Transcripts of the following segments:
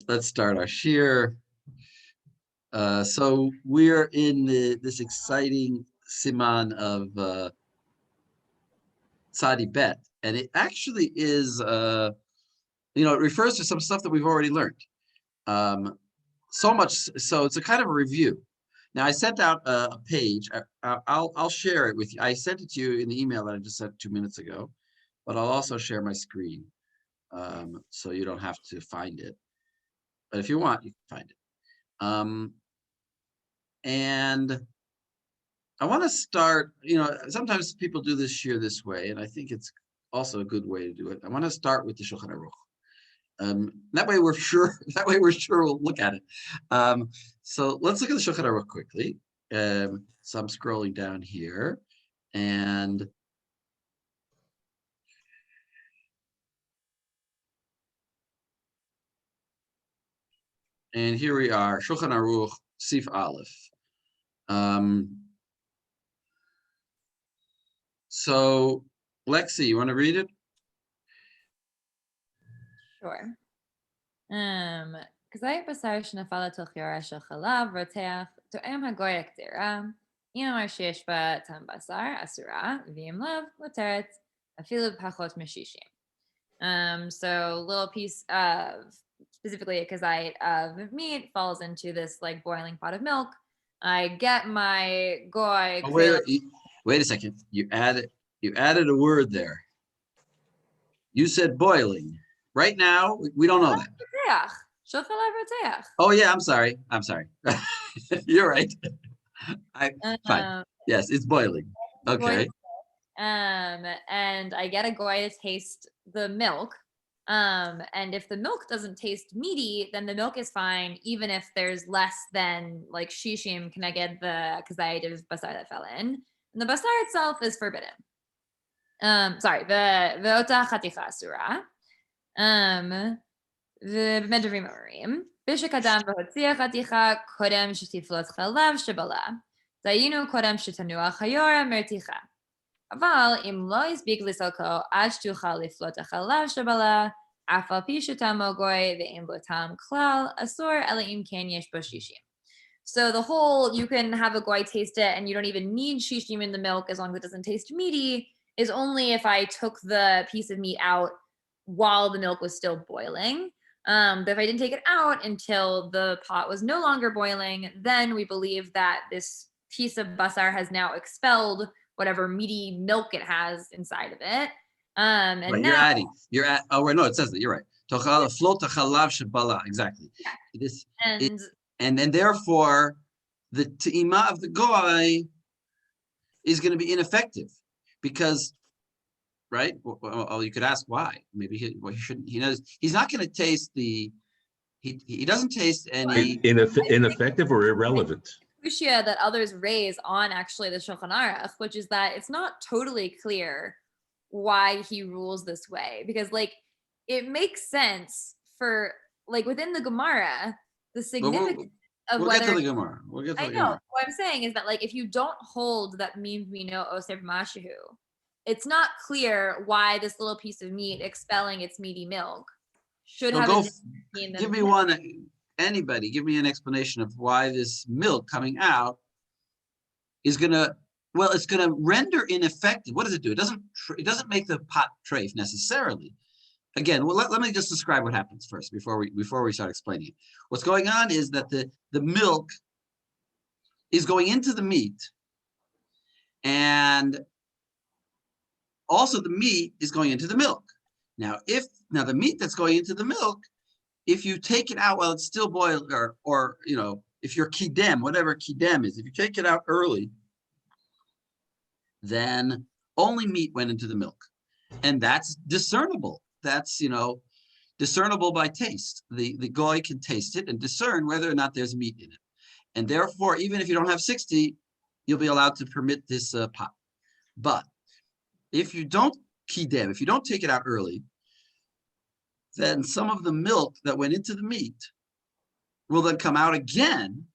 Let's start our shir. So we're in this exciting siman of Tzadi Bet, and it actually is, it refers to some stuff that we've already learned. So much so it's a kind of a review. Now I sent out a page. I'll share it with you. I sent it to you in the email that I just sent 2 minutes ago, but I'll also share my screen, so you don't have to find it. But if you want, you can find it. And I want to start, sometimes people do this shir this way, and I think it's also a good way to do it. I want to start with the Shulchan Aruch. That way we're sure we'll look at it. So let's look at the Shulchan Aruch quickly. So I'm scrolling down here, and here we are, Shulchan Aruch, Sif Aleph. So Lexi, you want to read it? Sure. כזית בשר שנפל לתוך יורה של חלב, רותח, תואם הגוי הקדירה, אם אמר שיש בה טעם בשר, אסורה, ואם לאו, מותרת, אפילו פחות מ-60. So little piece of, specifically a kazite of meat falls into this like boiling pot of milk. I get my goy. Oh, wait a second. You added a word there. You said boiling. Right now, we don't know that. Oh yeah, I'm sorry. You're right. Fine. Yes, it's boiling. Okay. And I get a goy to taste the milk. And if the milk doesn't taste meaty, then the milk is fine, even if there's less than like shishim. Can I get the kazayit of basar that fell in? And the basar itself is forbidden. Sorry, the ve'ota chaticha asura. ובאמת דברים אומרים, בשקדם והוציאה חתיכה קודם שתפלוט חלב שבלה, דהיינו קודם שתנוח היורה מרתיחה. אבל אם לא הספיק לסלקו עד שתוכל לפלוט החלב שבלה, אף על פי שטעמו גוי ואין בו טעם כלל, אסור אלא אם כן יש בו שישים. So the whole, you can have a goy taste it and you don't even need shishim in the milk as long as it doesn't taste meaty, is only if I took the piece of meat out while the milk was still boiling. But if I didn't take it out until the pot was no longer boiling, then we believe that this piece of basar has now expelled whatever meaty milk it has inside of it. And right, now it says that, you're right. Float chalav shebala, exactly. Yeah. And therefore the te'ima of the goy is going to be ineffective because, right? Well, you could ask why. Maybe he shouldn't. He's not going to taste the. He doesn't taste any ineffective or irrelevant. That others raise on actually the Shulchan Aruch, which is that it's not totally clear why he rules this way, because like it makes sense for like within the Gemara, the significance of we'll whether get to the Gemara. I know what I'm saying is that like if you don't hold that means we know Osef Mashahu, it's not clear why this little piece of meat expelling its meaty milk should have give me one. Anybody, give me an explanation of why this milk coming out is gonna. Well, it's gonna render ineffective. What does it do? It doesn't make the pot treif necessarily. Again, well, let me just describe what happens first before we start explaining it. What's going on is that the milk is going into the meat, and also the meat is going into the milk. Now the meat that's going into the milk, if you take it out while it's still boiled, or if you're kidem, whatever kidem is, if you take it out early, then only meat went into the milk, and that's discernible. That's discernible by taste. The goy can taste it and discern whether or not there's meat in it, and therefore, even if you don't have 60, you'll be allowed to permit this pot. But if you don't kidem, if you don't take it out early, then some of the milk that went into the meat will then come out again,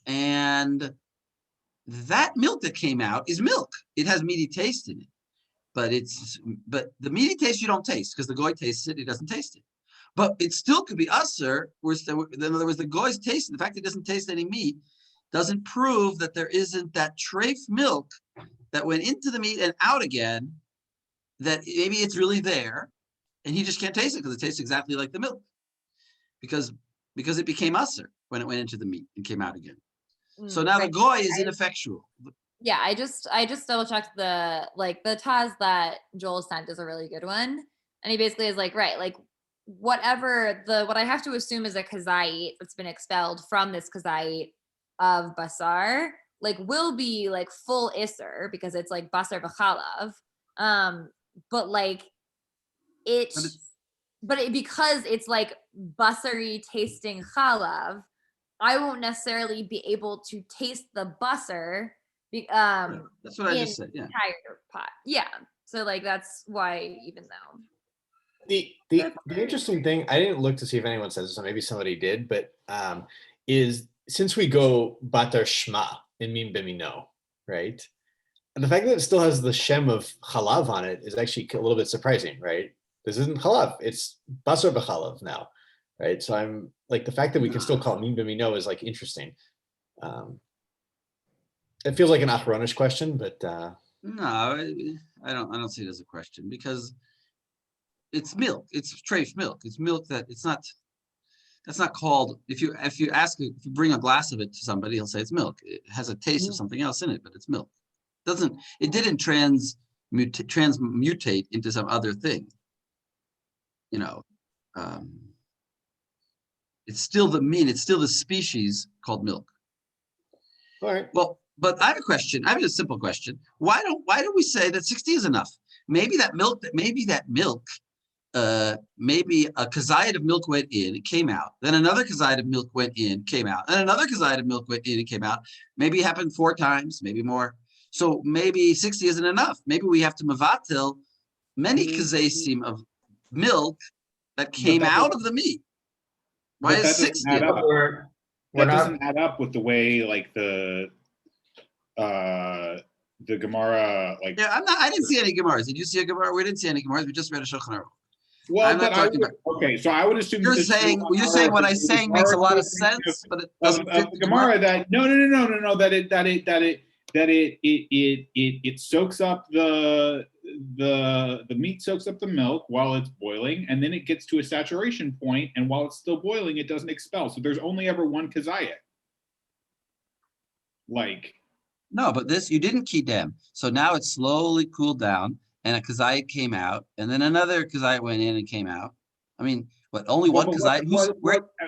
and that milk that came out is milk. It has meaty taste in it, but the meaty taste you don't taste because the goy tastes it; he doesn't taste it. But it still could be usher, in other words, the goy's tasting, the fact it doesn't taste any meat doesn't prove that there isn't that treif milk that went into the meat and out again, that maybe it's really there, and he just can't taste it because it tastes exactly like the milk. Because it became usher when it went into the meat and came out again. So now the goy is ineffectual. Yeah, I just double checked the Taz that Joel sent is a really good one. And he basically is like, right, like what I have to assume is a kazait that's been expelled from this kazait of basar, like will be like full isser because it's like basar v'chalav. But like because it's like basari tasting chalav, I won't necessarily be able to taste the basar. That's what I just said. Yeah. Entire pot. Yeah. So like that's why, even though the interesting thing, I didn't look to see if anyone says this, so maybe somebody did, but is since we go batar shma in mim bimino, right? And the fact that it still has the shem of chalav on it is actually a little bit surprising, right? This isn't chalav, it's basar b'chalav now, right? So I'm like, the fact that we can still call it mim bimino is like interesting. It feels like an achronish question, but no, I don't see it as a question because it's milk. It's treif milk. It's milk that's not called. If you bring a glass of it to somebody, he'll say it's milk. It has a taste of something else in it, but it's milk. It didn't transmutate into some other thing. You know, it's still the meat. It's still the species called milk. all right. Well, but I have a question. I have a simple question. Why don't we say that 60 is enough? Maybe maybe a kazayat of milk went in, it came out. Then another kazayat of milk went in, came out. And another kazayat of milk went in and came out. Maybe it happened 4 times, maybe more. So maybe 60 isn't enough. Maybe we have to mavatil many kazesim of milk that came out of the meat. Why is 60? That doesn't add up with the way like the Gemara, like. Yeah, I didn't see any Gemaras. Did you see a Gemara? We didn't see any Gemaras. We just read a Shulchan Aruch. Well, but okay, so I would assume you're saying what I'm saying makes a lot of sense, but it doesn't fit the Gemara. That no, that it soaks up the meat soaks up the milk while it's boiling, and then it gets to a saturation point, and while it's still boiling, it doesn't expel. So there's only ever one kazayat. Like. No, but this, you didn't kidem. So now it slowly cooled down and a kazayat came out and then another kazayat went in and came out. I mean, only one kazayat?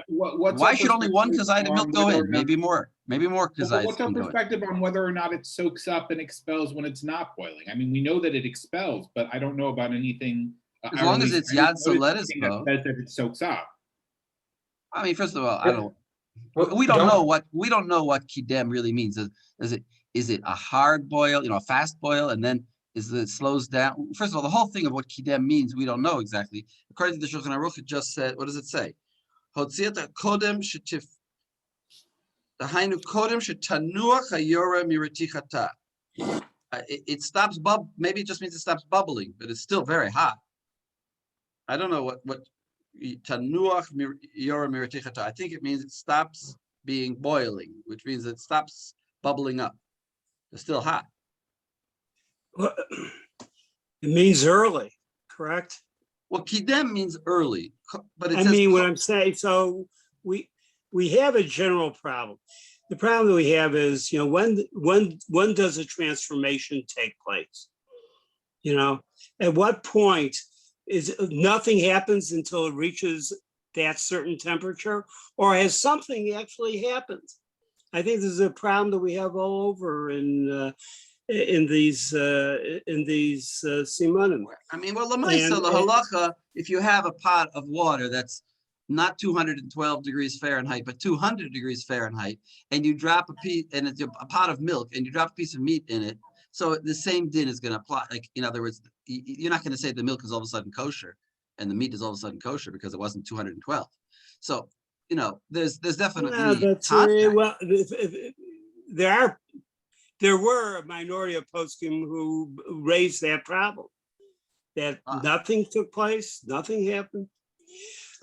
Why should only one kazayat of milk go in? Maybe more kazayat. What's our perspective on whether or not it soaks up and expels when it's not boiling? I mean, we know that it expels, but I don't know about anything. As long as it's yad soletis, that it soaks up. I mean, first of all, we don't know what kidem really means. Is it a hard boil, a fast boil, and then it slows down? First of all, the whole thing of what kidem means, we don't know exactly. According to the Shulchan Aruch, it just said, what does it say? Hotziata kodem shetif. Dahainu kodem shetanuach hayora miratichata. It stops maybe it just means it stops bubbling, but it's still very hot. I don't know what tanuach yora miratichata. I think it means it stops being boiling, which means it stops bubbling up. It's still hot. Well, it means early, correct? Well, kidem means early, but it I mean, what I'm saying, so we have a general problem. The problem that we have is, when does a transformation take place? At what point is nothing happens until it reaches that certain temperature, or has something actually happened? I think this is a problem that we have all over in these simanim. I mean, well, l'maisa halacha, if you have a pot of water that's not 212 degrees Fahrenheit, but 200 degrees Fahrenheit, and you drop and it's a pot of milk, and you drop a piece of meat in it, so the same din is going to apply. Like, in other words, you're not going to say the milk is all of a sudden kosher, and the meat is all of a sudden kosher because it wasn't 212. So, there's definitely there were a minority of poskim who raised that problem, that nothing took place, nothing happened.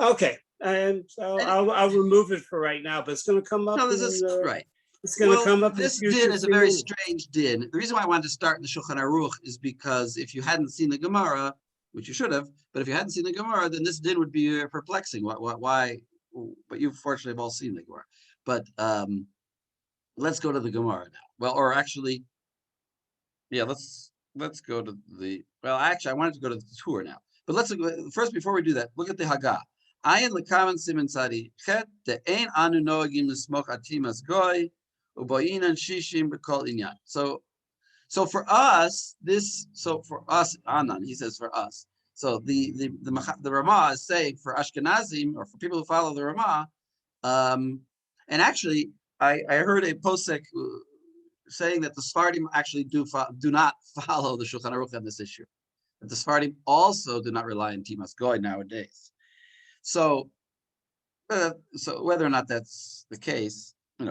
Okay, and so I'll remove it for right now, but it's going to come up. No, this is right. It's going to come up. This in din is a very future strange din. The reason why I wanted to start in the Shulchan Aruch is because if you hadn't seen the Gemara, which you should have, but if you hadn't seen the Gemara, then this din would be perplexing. Why? But you fortunately have all seen the Gemara. But let's go to the Gemara now. Well, or actually, yeah, let's go to the. Well, actually, I wanted to go to the tour now. But let's first, before we do that, look at the Haggah. Ayin lekaman siman tzadi chet de ein anu noagim l'smoch atimas goy uboyinan shishim b'kol inyan. So for us, Anan, he says for us. So the Ramah is saying for Ashkenazim or for people who follow the Ramah, and actually I heard a posek saying that the Sfardim actually do not follow the Shulchan Aruch on this issue. That the Sfardim also do not rely on Timas Goy nowadays. So whether or not that's the case, I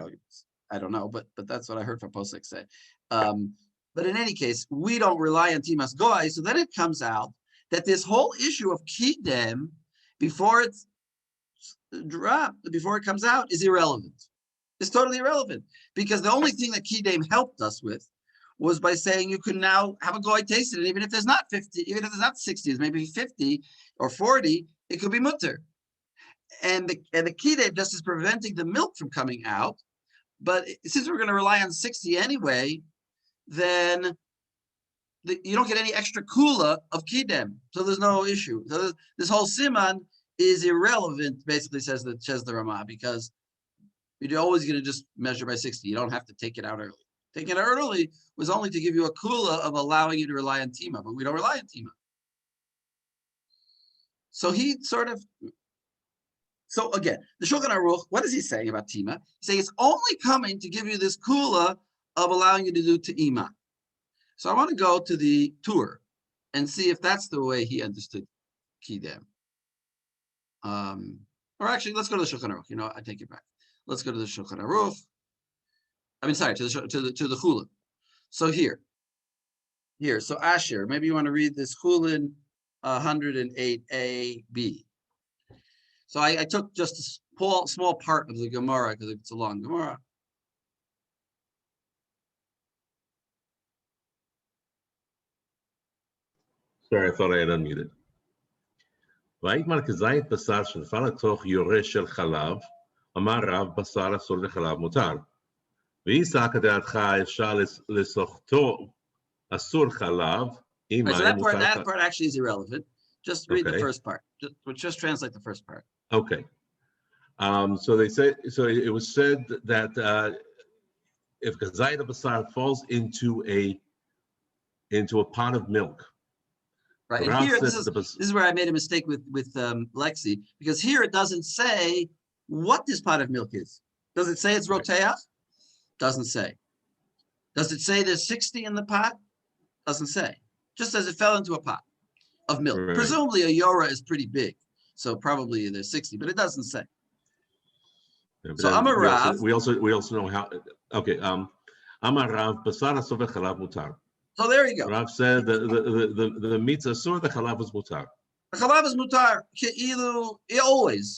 don't know, but that's what I heard from posek say. But in any case, we don't rely on Timas Goy. So then it comes out that this whole issue of Kidem before it's dropped, before it comes out, is irrelevant. It's totally irrelevant because the only thing that Kidem helped us with was by saying you can now have a Goy taste it, even if there's not 50, even if there's not 60, it's maybe 50 or 40, it could be mutter. And the Kidem just is preventing the milk from coming out. But since we're going to rely on 60 anyway, then you don't get any extra kula of kidem, so there's no issue. So this whole siman is irrelevant, basically says the Ramah, because you're always going to just measure by 60. You don't have to take it out early. Taking it out early was only to give you a kula of allowing you to rely on tima, but we don't rely on tima. So he so again, the Shulchan Aruch, what is he saying about tima? He's saying it's only coming to give you this kula of allowing you to do te'ima. So I want to go to the tour and see if that's the way he understood kidem. Or actually, let's go to the Shulchan Aruch. I take it back. Let's go to the Shulchan Aruch. I mean, sorry, to the Chulin. So here. So Asher, maybe you want to read this Chulin 108a b. So I took just a small part of the Gemara because it's a long Gemara. Sorry, I thought I had unmuted. ויתמר כזית בשר שנפל לתוך יורה של חלב, אמר רב בשר אסור לחלב מותר. ואיסא כדעתך אפשר לסוחטו אסור חלב, אם so that part actually is irrelevant. Just read the first part. Just translate the first part. Okay. So it was said that if kazayit basar falls into a pot of milk. Right, and here this is where I made a mistake with Lexi, because here it doesn't say what this pot of milk is. Does it say it's roteach? Doesn't say. Does it say there's 60 in the pot? Doesn't say. Just as it fell into a pot of milk. Right. Presumably a yora is pretty big, so probably there's 60, but it doesn't say. Yeah, so Amar Rav. We also know how. Okay, Amar Rav basar asur v'chalav mutar. So there you go. Rav said the meat's asur, the chalav is mutar. The chalav is mutar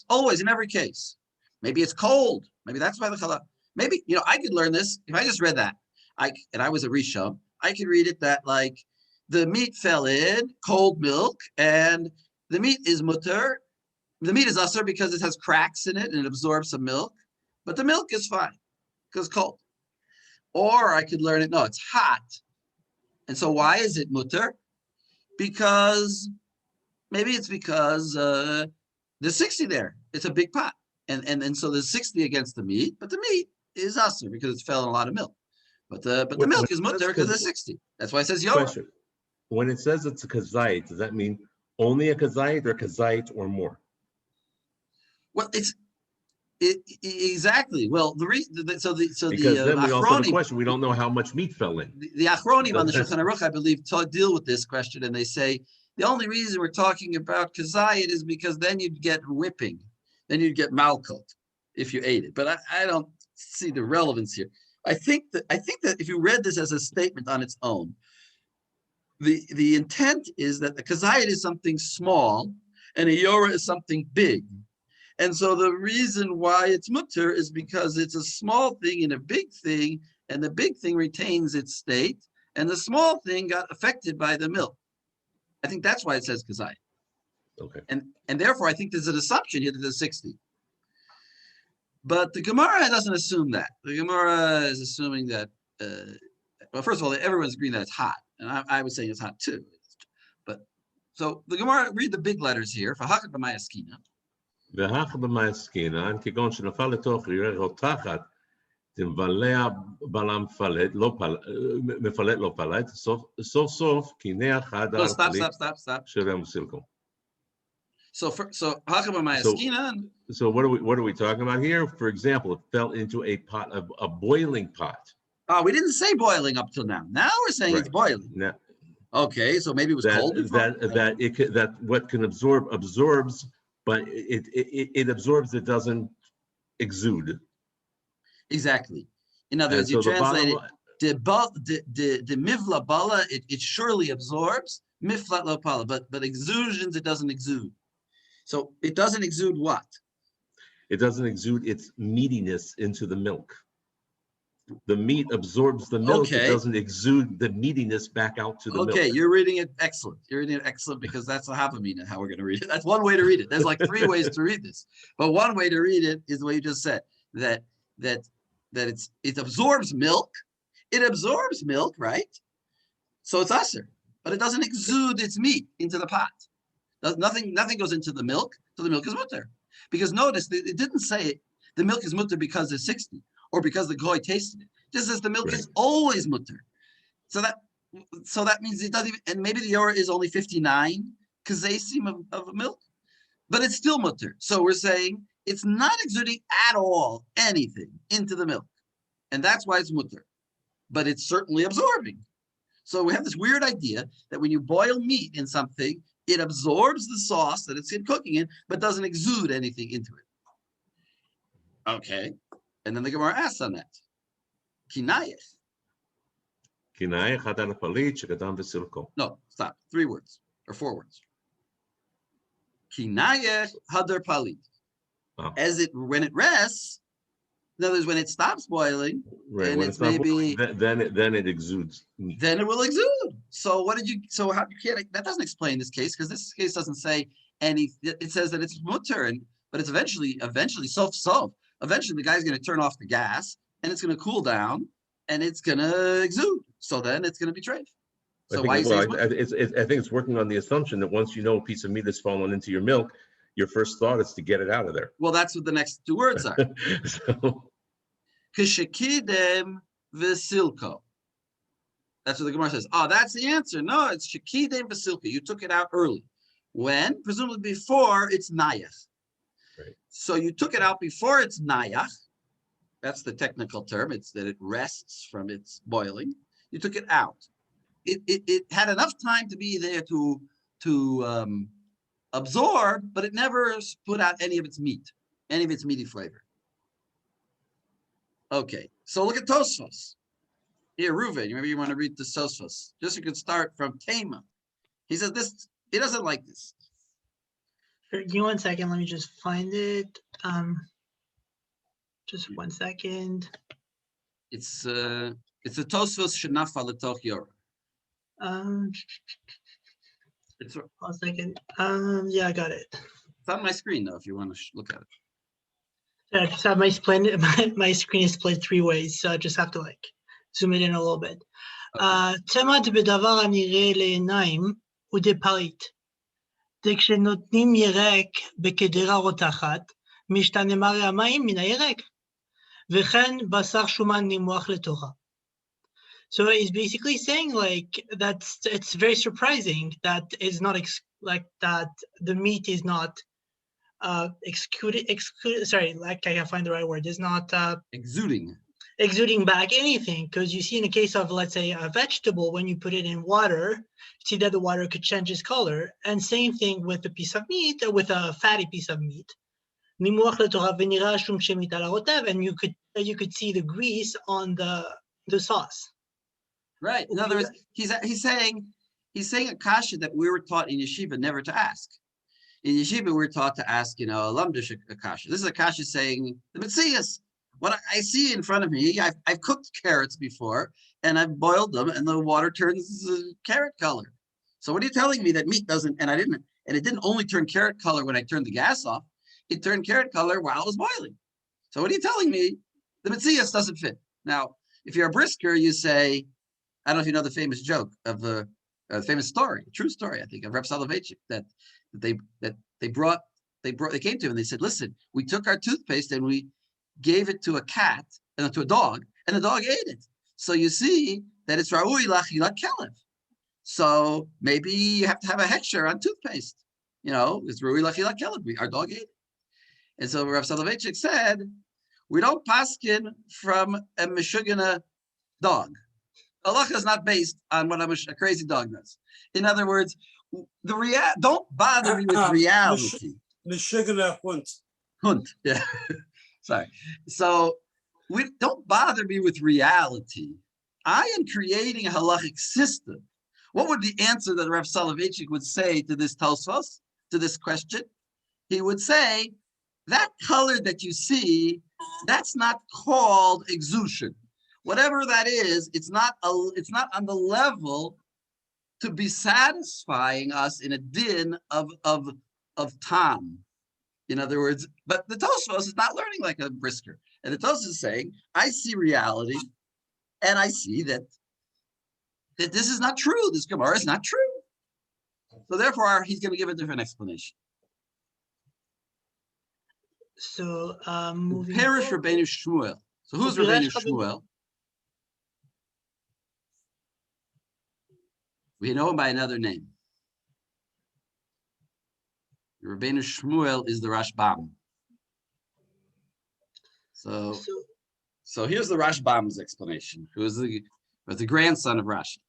always in every case. Maybe it's cold. Maybe that's why the chalav. Maybe I could learn this if I just read that. And I was a Rishon. I could read it that like the meat fell in cold milk and the meat is mutar. The meat is asur because it has cracks in it and it absorbs some milk, but the milk is fine because it's cold. Or I could learn it. No, it's hot. And so why is it mutter? Because there's 60 there. It's a big pot. And so there's 60 against the meat, but the meat is asur because it's fell in a lot of milk. But the milk is mutter because there's 60. That's why it says yora. When it says it's a kazait, does that mean only a kazait or kazait or more? Well, exactly. Well, because then we also have a question. We don't know how much meat fell in. The Achronim on the Shulchan Aruch, I believe, deal with this question, and they say the only reason we're talking about kazayit is because then you'd get whipping, then you'd get malkot if you ate it. But I don't see the relevance here. I think that if you read this as a statement on its own, the intent is that the kazayit is something small, and a yora is something big. And so the reason why it's mutter is because it's a small thing in a big thing, and the big thing retains its state, and the small thing got affected by the milk. I think that's why it says kazai. Okay. And therefore, I think there's an assumption here that there's 60. But the Gemara doesn't assume that. The Gemara is assuming that, well, first of all, everyone's agreeing that it's hot. And I was saying it's hot too. But so the Gemara, read the big letters here. V'hachat b'mayaskina. והך במעסקינן, כגון שנפל לתוך ירח רותחת, תמבלע בלה מפלט לא פלט, סוף סוף קינח חדר No, stop. שלם וסילקו. So hachat b'mayaskina. So what are we talking about here? For example, it fell into a boiling pot. Oh, we didn't say boiling up till now. Now we're saying it's boiling. Now, Okay, so maybe it was cold before? That what can absorbs, but it absorbs, it doesn't exude. Exactly. In other words, you translate it, the mivla bala, it surely absorbs, miflat lo pala, but exusions, it doesn't exude. So it doesn't exude what? It doesn't exude its meatiness into the milk. The meat absorbs the milk. Okay. It doesn't exude the meatiness back out to the milk. Okay, you're reading it excellent. You're reading it excellent because that's a havamina, how we're going to read it. That's one way to read it. There's like 3 ways to read this. But one way to read it is the way you just said, that it absorbs milk. It absorbs milk, right? So it's usher, but it doesn't exude its meat into the pot. Nothing goes into the milk, so the milk is mutter. Because notice, it didn't say the milk is mutter because it's 60 or because the goy tasted it. It just says the milk is always mutter. So that means it doesn't even, and maybe the yora is only 59 kazesim of milk, but it's still mutter. So we're saying it's not exuding at all anything into the milk. And that's why it's mutter. But it's certainly absorbing. So we have this weird idea that when you boil meat in something, it absorbs the sauce that it's cooking in, but doesn't exude anything into it. Okay. And then the Gemara asks on that. Kinayech. Kinayech hadar palit shekadam v'silko. No, stop. 3 words or 4 words. Kinayech hadar palit. When it rests, in other words, when it stops boiling, and it's maybe then it exudes. Then it will exude. So what did you? So how you can't? That doesn't explain this case because this case doesn't say any. It says that it's mutter, but it's eventually sof. Eventually, the guy's going to turn off the gas, and it's going to cool down, and it's going to exude. So then it's going to be treif. So I think it's working on the assumption that once you know a piece of meat has fallen into your milk, your first thought is to get it out of there. Well, that's what the next 2 words are. Kishakidem v'silko. That's what the Gemara says. Oh, that's the answer. No, it's shakidem v'silko. You took it out early. When? Presumably before it's nayach. Right. So you took it out before it's nayach. That's the technical term. It's that it rests from its boiling. You took it out. It had enough time to be there to absorb, but it never put out any of its meaty flavor. Okay, so look at Tosfos. Here, Reuven, maybe you want to read the Tosfos. Just you could start from Tema. He says this, he doesn't like this. Sure, give me 1 second, let me just find it. Just 1 second. It's a Tosfos shenafa letoch yora. It's 1 second. Yeah, I got it. It's on my screen though, if you want to look at it. I just have my screen is split 3 ways, so I just have to like zoom it in a little bit. תמת בדבר הנראה לעיניים ודפריט. וכשנותנים ירק בקדרה רותחת, משתנה מראה המים מן הירק. וכן בשר שומן נמוח לתוכה. So it's basically saying like it's very surprising that it's not that the meat is not excluded, sorry, like I can't find the right word, is not exuding back anything, because you see in the case of, let's say, a vegetable, when you put it in water, see that the water could change its color, and same thing with a piece of meat, with a fatty piece of meat. And you could see the grease on the sauce. Right. In other words, he's saying a kasha that we were taught in yeshiva never to ask. In yeshiva, we're taught to ask, a lamdish akasha. This is akasha saying the Metzias. What I see in front of me, I've cooked carrots before, and I've boiled them, and the water turns carrot color. So what are you telling me that meat doesn't? And it didn't only turn carrot color when I turned the gas off. It turned carrot color while it was boiling. So what are you telling me? The Metzias doesn't fit. Now, if you're a brisker, you say, I don't know if you know the famous joke of the famous story, true story, I think, of Rav Soloveitchik, that they came to him and they said, listen, we took our toothpaste and we gave it to a cat and to a dog, and the dog ate it. So you see that it's ra'ui lachilat kelev. So maybe you have to have a hechsher on toothpaste. It's ra'ui lachilat kelev. Our dog ate it. And so Rav Soloveitchik said, we don't paskin from a meshugana dog. Halacha is not based on what a crazy dog does. In other words, don't bother me with reality. Meshugana Hunt, yeah. Sorry. So don't bother me with reality. I am creating a halachic system. What would the answer that Rav Soloveitchik would say to this Tosfos, to this question? He would say, that color that you see, that's not called exushin. Whatever that is, it's not on the level to be satisfying us in a din of tam. In other words, but the Tosfos is not learning like a brisker. And the Tosfos is saying, I see reality, and I see that this is not true. This Gemara is not true. So therefore, he's going to give a different explanation. So moving Perish forward. Rabbeinu Shmuel. So who's Rabbeinu Shmuel? We know him by another name. Rabbeinu Shmuel is the Rashbam. So here's the Rashbam's explanation, who was the grandson of Rashi.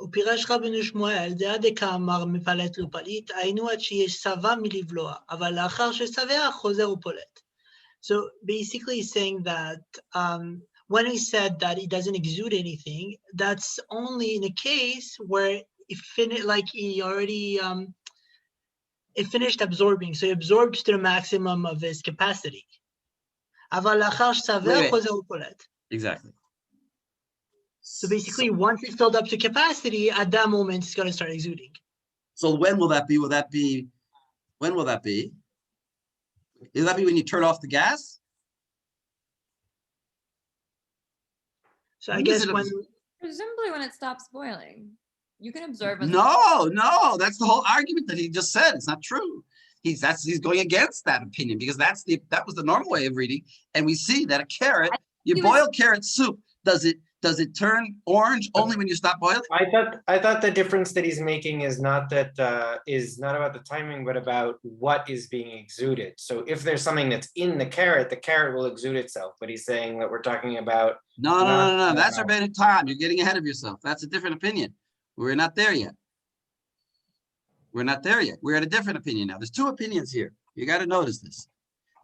ופירש רבנו שמואל, דעה דקאמר מפלט ופליט, היינו עד שיש שבע מלבלוע, אבל לאחר ששבע חוזר ופולט. So basically saying that when he said that he doesn't exude anything, that's only in a case where he already it finished absorbing, so he absorbed to the maximum of his capacity. אבל לאחר ששבע חוזר ופולט. Exactly. So basically, once it's filled up to capacity, at that moment, it's going to start exuding. So when will that be? When will that be? Will that be when you turn off the gas? So I guess presumably when it stops boiling, you can observe. No, that's the whole argument that he just said. It's not true. He's going against that opinion because that was the normal way of reading, and we see that a carrot, you boil carrot soup, does it turn orange only when you stop boiling? I thought the difference that he's making is not about the timing, but about what is being exuded. So if there's something that's in the carrot will exude itself. But he's saying that we're talking about no. That's Rabbeinu Tam. You're getting ahead of yourself. That's a different opinion. We're not there yet. We're at a different opinion now. There's two opinions here. You got to notice this.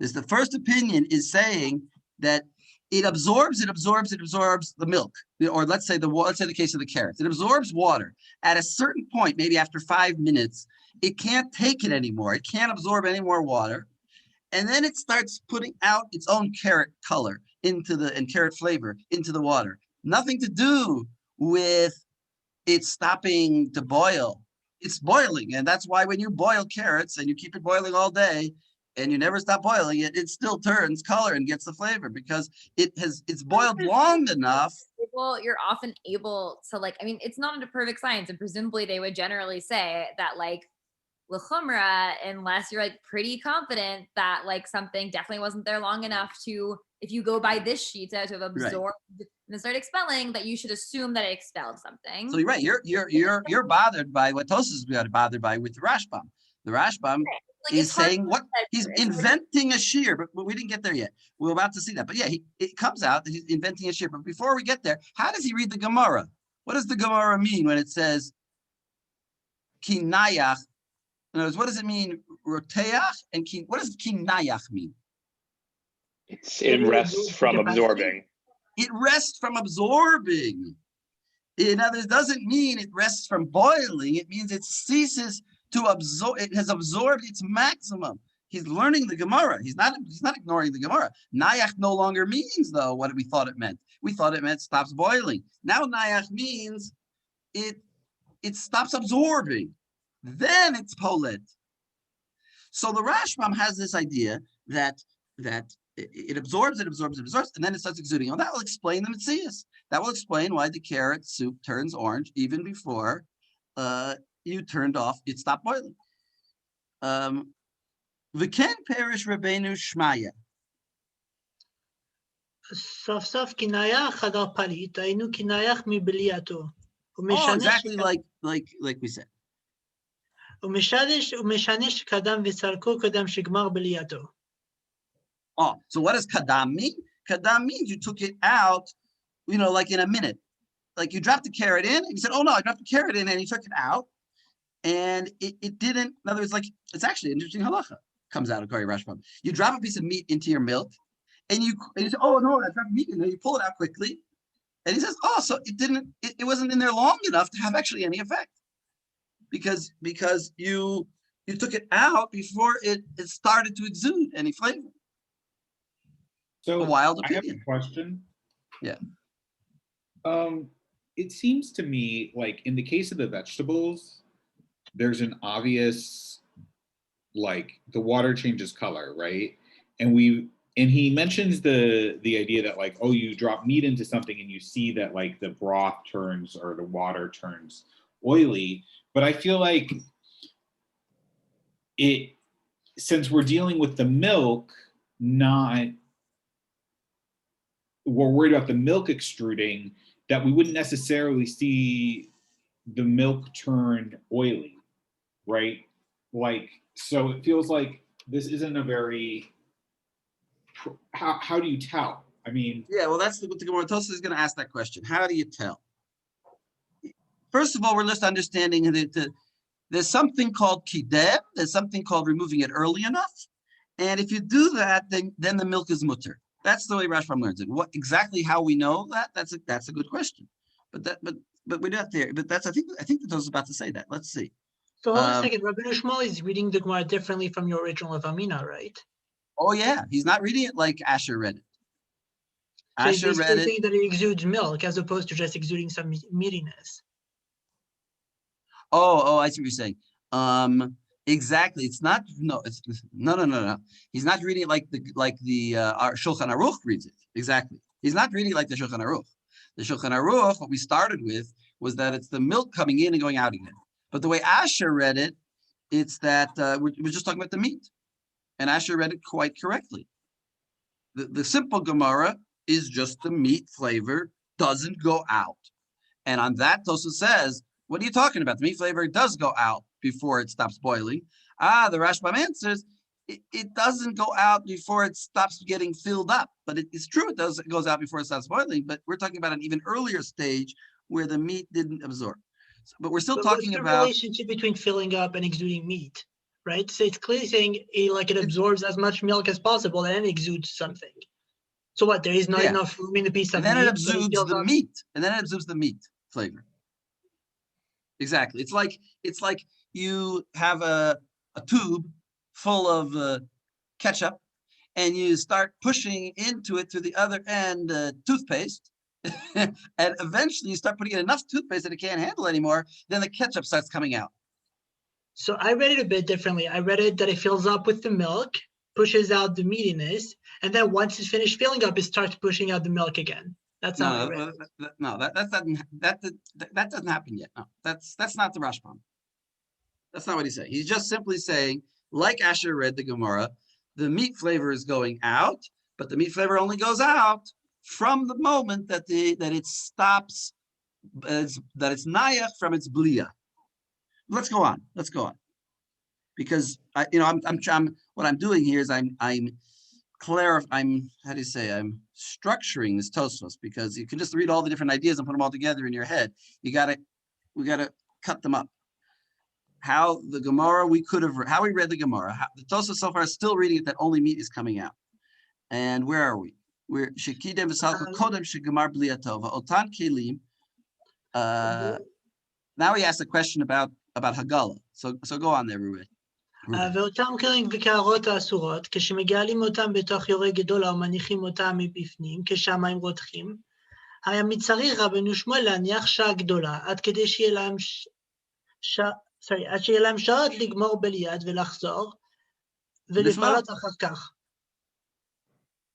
The first opinion is saying that it absorbs the milk, or let's say the case of the carrots. It absorbs water. At a certain point, maybe after 5 minutes, it can't take it anymore. It can't absorb any more water. And then it starts putting out its own carrot color and carrot flavor into the water. Nothing to do with it stopping to boil. It's boiling. And that's why when you boil carrots and you keep it boiling all day, and you never stop boiling it, it still turns color and gets the flavor because it's boiled long enough. Well, you're often able to it's not a perfect science, and presumably they would generally say that l'chumra, unless you're pretty confident that something definitely wasn't there long enough to, if you go by this sheet to have absorbed and start expelling, that you should assume that it expelled something. So you're right. You're bothered by what Tosas got bothered by with the Rashbam. The Rashbam is saying what he's inventing a shear, but we didn't get there yet. We're about to see that. But yeah, it comes out that he's inventing a shear. But before we get there, how does he read the Gemara? What does the Gemara mean when it says kinayach? In other words, what does it mean? Roteach and what does kinayach mean? It rests from absorbing. It rests from absorbing. In other words, doesn't mean it rests from boiling. It means it ceases to absorb. It has absorbed its maximum. He's learning the Gemara. He's not ignoring the Gemara. Nayach no longer means, though, what we thought it meant. We thought it meant stops boiling. Now Nayach means it stops absorbing. Then it's polet. So the Rashbam has this idea that it absorbs, and then it starts exuding. Well, that will explain the Metzias. That will explain why the carrot soup turns orange even before you turned off, it stopped boiling. V'ken perish Rabbeinu Shmaya. סוף סוף כי נייח חדר פליט, היינו כי נייח מבליעתו. Oh, exactly like we said. ומשנה שקדם וצרכו קדם שגמר בליעתו. Oh, so what does kadam mean? Kadam means you took it out, like in a minute. Like you dropped the carrot in, and you said, oh no, I dropped the carrot in, and you took it out, and it didn't, in other words, like, it's actually an interesting halacha, comes out of Kari Rashbam. You drop a piece of meat into your milk, and you say, oh no, I dropped meat in there, you pull it out quickly, and he says, oh, so it wasn't in there long enough to have actually any effect. Because you took it out before it started to exude any flavor. So A wild I have opinion. a question. Yeah. It seems to me like in the case of the vegetables, there's an obvious, like the water changes color, right? And he mentions the idea that like, oh, you drop meat into something and you see that like the broth turns or the water turns oily. But I feel like since we're dealing with the milk, we're worried about the milk extruding, that we wouldn't necessarily see the milk turn oily, right? Like, so it feels like this isn't a very, how do you tell? I mean. Yeah, well, that's what the Gemara Tosfos is going to ask that question. How do you tell? First of all, we're just understanding that there's something called kidem, there's something called removing it early enough. And if you do that, then the milk is mutter. That's the way Rashbam learns it. What exactly how we know that? That's a good question. But we're not there. But I think the Tosfos is about to say that. Let's see. So hold on a second, Rabbeinu Shmuel is reading the Gemara differently from your original Avamina, right? Oh yeah, he's not reading it like Asher read it. So he's Asher read basically it. saying that it exudes milk as opposed to just exuding some meatiness. Oh, I see what you're saying. Exactly. It's not. No. He's not reading it like the Shulchan Aruch reads it. Exactly. He's not reading it like the Shulchan Aruch. The Shulchan Aruch, what we started with was that it's the milk coming in and going out again. But the way Asher read it, it's that we're just talking about the meat, and Asher read it quite correctly. The simple Gemara is just the meat flavor doesn't go out, and on that Tosfos says, what are you talking about? The meat flavor does go out before it stops boiling. The Rashbam answers, it doesn't go out before it stops getting filled up. But it's true, it goes out before it stops boiling, but we're talking about an even earlier stage where the meat didn't absorb. But we're still talking what's the about relationship between filling up and exuding meat, right? So it's clearly saying it absorbs as much milk as possible and then exudes something. So what? There is not enough room in the piece of meat. And then it absorbs the meat, and then it absorbs the meat flavor. Exactly. It's like you have a tube full of ketchup, and you start pushing into it through the other end toothpaste, and eventually you start putting in enough toothpaste that it can't handle anymore. Then the ketchup starts coming out. So I read it a bit differently. I read it that it fills up with the milk, pushes out the meatiness, and then once it's finished filling up, it starts pushing out the milk again. That's how I read it. That doesn't happen yet. No, that's not the Rashbam. That's not what he's saying. He's just simply saying, like Asher read the Gemara, the meat flavor is going out, but the meat flavor only goes out from the moment that it stops, that it's nayach from its blia. Let's go on. Because what I'm doing here is I'm structuring this Tosfos, because you can just read all the different ideas and put them all together in your head. We gotta cut them up. How the Gemara how we read the Gemara. The Tosfos so far is still reading it that only meat is coming out. And where are we? We're shekidem v'salcha kodem shegemar bliatova otan kelim. Now he asks a question about about Hagala. So go on there, Ruben. ואותם כלים וקערות האסורות, כשמגלים אותם בתוך יורה גדול או מניחים אותם מבפנים, כשהמים רותחים, היה מצריך רבנו שמואל להניח שעה גדולה, עד כדי שיהיה להם שעות לגמור בליד ולחזור, ולפעלות אחר כך.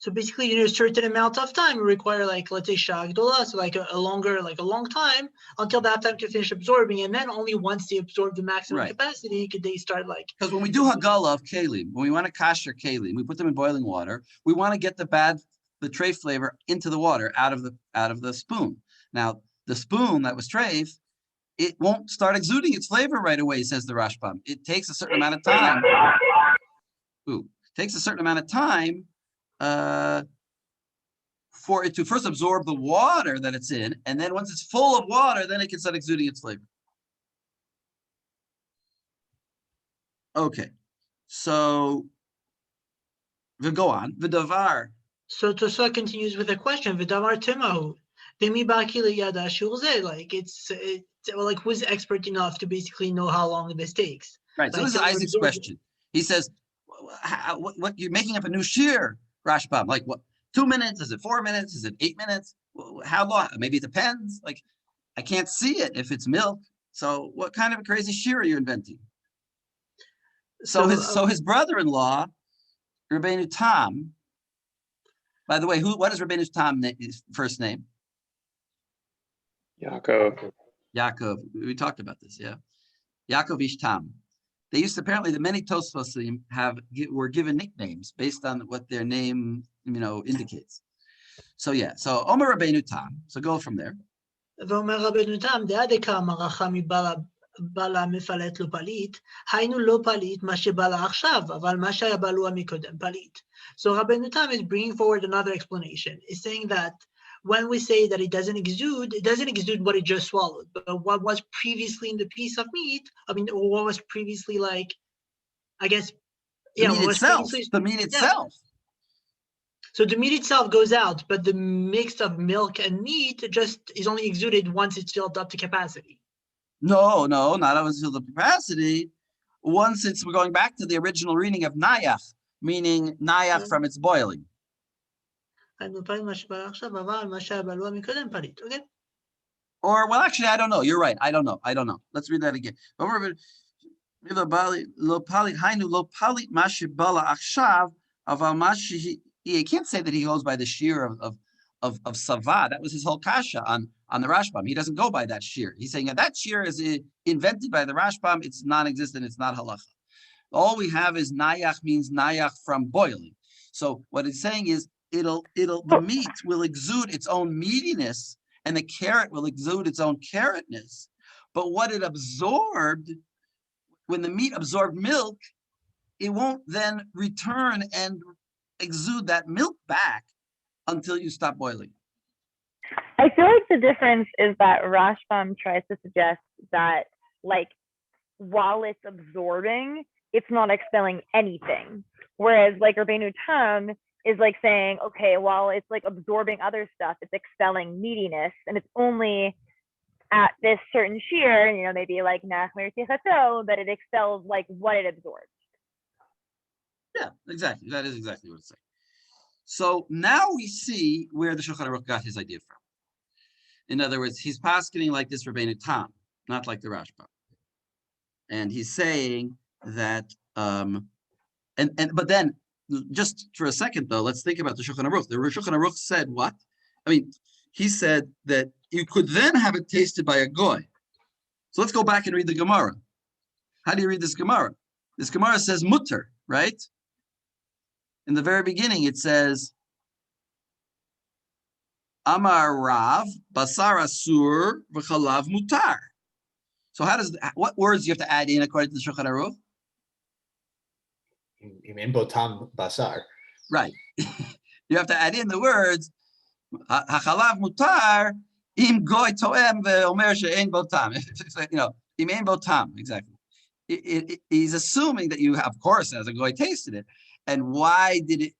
So basically, a certain amount of time will require, like, let's say, shah gdola, so like a long time, until that time to finish absorbing, and then only once they absorb the maximum capacity could they start like. Because when we do hagala of kalim, when we want to kasher kalim, we put them in boiling water. We want to get the tray flavor into the water out of the spoon. Now, the spoon that was treif, it won't start exuding its flavor right away, says the Rashbam. It takes a certain amount of time. Takes a certain amount of time. For it to first absorb the water that it's in, and then once it's full of water, then it can start exuding its flavor. Okay, so we'll go on. V'davar. So Tosfot continues with a question. V'davar timahu. Demi baki liyada shurze. Like it's like who's expert enough to basically know how long this takes? Right. So this is Isaac's question. He says, "What you're making up a new shear, Rashbam? Like what? 2 minutes? Is it 4 minutes? Is it 8 minutes? How long? Maybe it depends. Like, I can't see it if it's milk. So what kind of a crazy shear are you inventing?" So his brother-in-law, Rabbeinu Tam, by the way, what is Rabbeinu Tam's first name? Yaakov. Yaakov. We talked about this, yeah. Yaakov Ish Tam. They used to, apparently the many Tosfosim were given nicknames based on what their name, indicates. So yeah, so Omer Rabbeinu Tam. So go from there. ואומר רבנו תם, דעדקה מרחה מבעלה מפלט לו פליט, היינו לא פליט מה שבעלה עכשיו, אבל מה שהיה בעלוע מקודם פליט. So Rabbeinu Tam is bringing forward another explanation. It's saying that when we say that it doesn't exude what it just swallowed, but what was previously in the piece of meat, or what was previously like, I guess, the meat itself. So the meat itself goes out, but the mix of milk and meat just is only exuded once it's filled up to capacity. No, not always filled up to capacity. Once we're going back to the original reading of nayach, meaning nayach from its boiling. Okay. Or, well, actually, I don't know. You're right. I don't know. Let's read that again. He can't say that he goes by the shear of Sava. That was his whole kasha on the Rashbam. He doesn't go by that shear. He's saying that shear is invented by the Rashbam. It's non-existent. It's not halacha. All we have is nayach means nayach from boiling. So what it's saying is the meat will exude its own meatiness, and the carrot will exude its own carrotness. But what it absorbed, when the meat absorbed milk, it won't then return and exude that milk back until you stop boiling. I feel like the difference is that Rashbam tries to suggest that, like, while it's absorbing, it's not expelling anything. Whereas, like, Rabbeinu Tam is like saying, okay, while it's like absorbing other stuff, it's expelling meatiness, and it's only at this certain shear, maybe like Nachmer Tichato, that it expels like what it absorbs. Yeah, exactly. That is exactly what it's saying. So now we see where the Shulchan Aruch got his idea from. In other words, he's paskening like this Rabbeinu Tam, not like the Rashbam. And he's saying that, but then, just for a second though, let's think about the Shulchan Aruch. The Shulchan Aruch said what? He said that you could then have it tasted by a goy. So let's go back and read the Gemara. How do you read this Gemara? This Gemara says mutter, right? In the very beginning, it says, Amar Rav, Basar Asur, V'chalav Mutar. So what words do you have to add in according to the Shulchan Aruch? Imen botam basar. Right. You have to add in the words, Hachalav Mutar, Im Goy Toem Ve'omer She'ein Botam. Im Ein Botam, exactly. He's assuming that you, of course, as a goy tasted it. And why did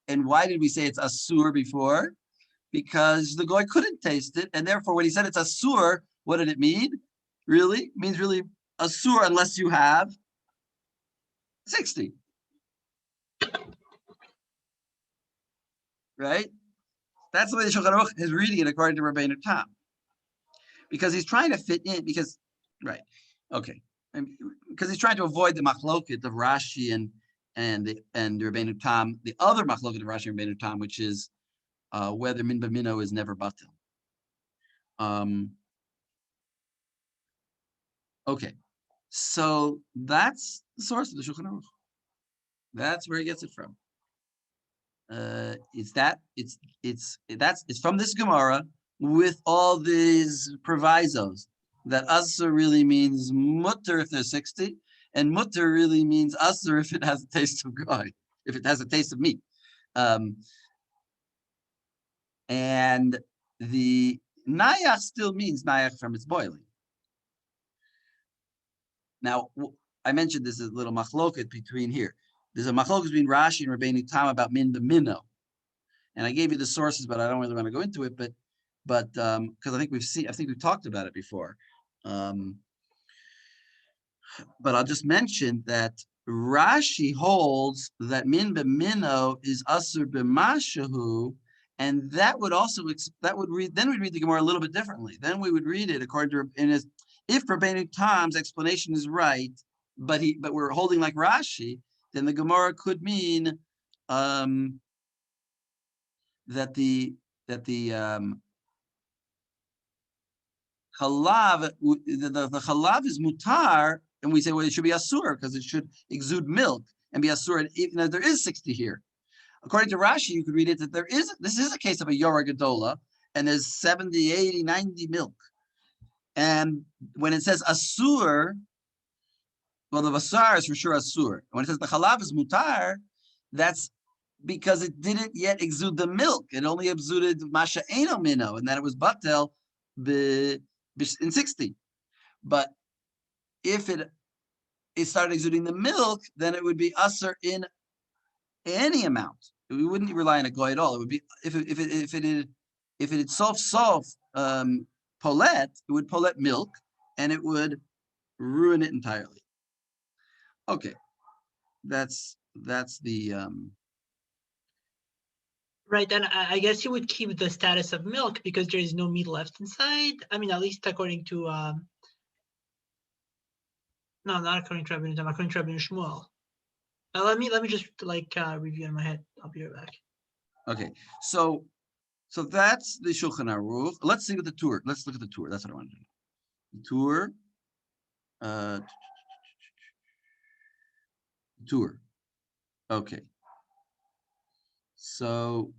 we say it's asur before? Because the goy couldn't taste it, and therefore when he said it's asur, what did it mean? Really? It means really asur unless you have 60. Right? That's the way the Shulchan Aruch is reading it according to Rabbeinu Tam. Because he's trying to fit in, right, okay. Because he's trying to avoid the machloket of Rashi and Rabbeinu Tam, the other machloket of Rashi and Rabbeinu Tam, which is whether min b'mino is never batil. Okay, so that's the source of the Shulchan Aruch. That's where he gets it from. It's from this Gemara with all these provisos that asur really means mutter if there's 60, and mutter really means asur if it has a taste of goy, if it has a taste of meat. And the nayach still means nayach from its boiling. Now, I mentioned this is a little machloket between here. There's a machloket between Rashi and Rabbeinu Tam about min b'mino. And I gave you the sources, but I don't really want to go into it. But because I think we've talked about it before. But I'll just mention that Rashi holds that min b'mino is asur b'mashahu, and that would also we'd read the Gemara a little bit differently. Then we would read it according to if Rabbeinu Tam's explanation is right, but we're holding like Rashi, then the Gemara could mean that the chalav, the chalav is mutar, and we say, well, it should be asur because it should exude milk and be asur. And even though there is 60 here, according to Rashi, you could read it that this is a case of a Yorah Gedola, and there's 70, 80, 90 milk. And when it says asur, well, the basar is for sure asur. When it says the chalav is mutar, that's because it didn't yet exude the milk. It only exuded masha eno mino, and then it was batel in 60. But if it started exuding the milk, then it would be asur in any amount. We wouldn't rely on a goy at all. It would be if it soft polet, it would polet milk, and it would ruin it entirely. Okay, that's the Right, and I guess you would keep the status of milk because there is no meat left inside. I mean, at least according to no, not according to Rabbeinu Tam, according to Rabbeinu Shmuel. Let me just review in my head. I'll be right back. Okay, so that's the Shulchan Aruch. Let's see what the tour. Let's look at the tour. That's what I want to do. The tour. Okay. So,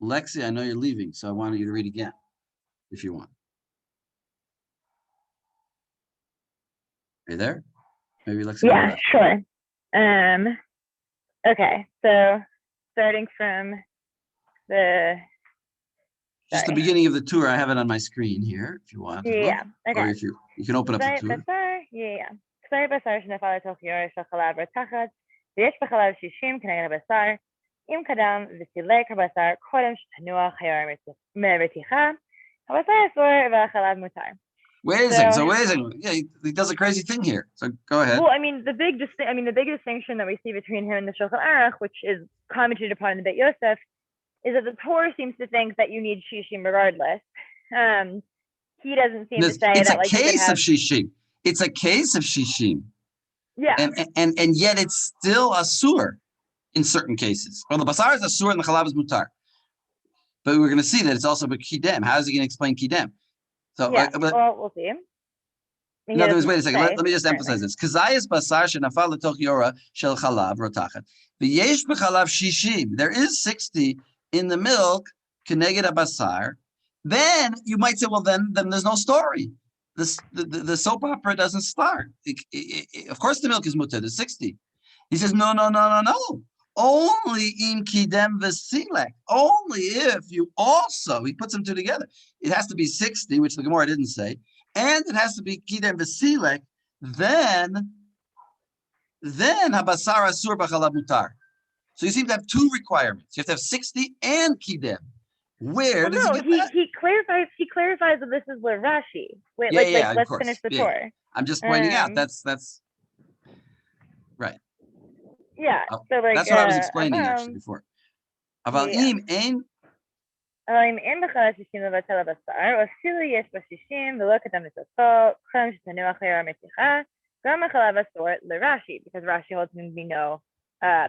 Lexi, I know you're leaving, so I wanted you to read again, if you want. Are you there? Maybe Lexi. Yeah, sure. Okay, so starting from just the beginning of the tour, I have it on my screen here, if you want. Yeah. Okay. Or if you can open up the tour. כזית בשר שנפל לתוך יורש של חלב רותחת, ויש בחלב 60 כנגד הבשר, אם קדם וסילק הבשר קודם שתנוח היורה מרתיחה, הבשר אסור והחלב מותר. Wait a second. Yeah, he does a crazy thing here. So go ahead. Well, I mean, the big distinction that we see between him and the Shulchan Aruch, which is commented upon in the Beit Yosef, is that the Torah seems to think that you need shishim regardless. He doesn't seem to say it's that. It's a case of shishim. It's a case of shishim. Yeah. And yet it's still asur in certain cases. Well, the basar is asur and the chalav is mutar. But we're going to see that it's also kidem. How is he going to explain kidem? So, yeah, well, we'll see. In other words, wait a second. Let me just emphasize this. Kazayis basar shenafal letoch yora shel chalav rotachat. V'yesh b'chalav shishim. There is 60 in the milk keneged basar. Then you might say, well, then there's no story. The soap opera doesn't start. Of course, the milk is mutter. There's 60. He says, no. Only in kidem v'silek. Only if you also, he puts them two together. It has to be 60, which the Gemara didn't say, and it has to be kidem v'silek. Then habasar asur b'chalav mutar. So you seem to have two requirements. You have to have 60 and kidem. Where Well, does he no, get that? he clarifies that this is what Rashi. Wait, Yeah, of let's course. finish the Yeah. tour. I'm just pointing out Um, that's right. Yeah. So like That's what I was explaining actually before. אבל yeah. אם אין, אבל אם אין בחלל 60 לבטל הבשר, או אפילו יש בה 60 ולא קדם לסופו, חלם שתנוח חיי המתיחה, גם החלב אסור לרש"י, because Rashi holds him to be no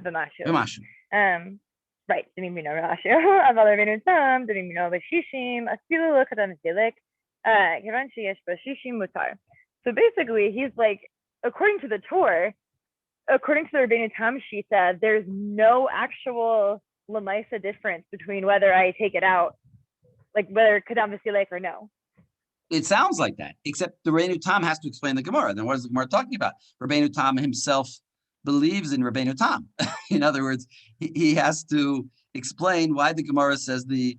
במשהו. במשהו. Right, דמים בינו במשהו, אבל רבינו תם, דמים בינו ב-60, אפילו לא קדם לסילק, כיוון שיש בה 60 מותר. So basically, he's like, according to the Torah, according to the Rabbeinu Tam Shita, there's no actual Lamaisa difference between whether I take it out, like whether Kadam Vasilek or no. It sounds like that, except the Rabbeinu Tam has to explain the Gemara. Then what is the Gemara talking about? Rabbeinu Tam himself believes in Rabbeinu Tam. In other words, he has to explain why the Gemara says that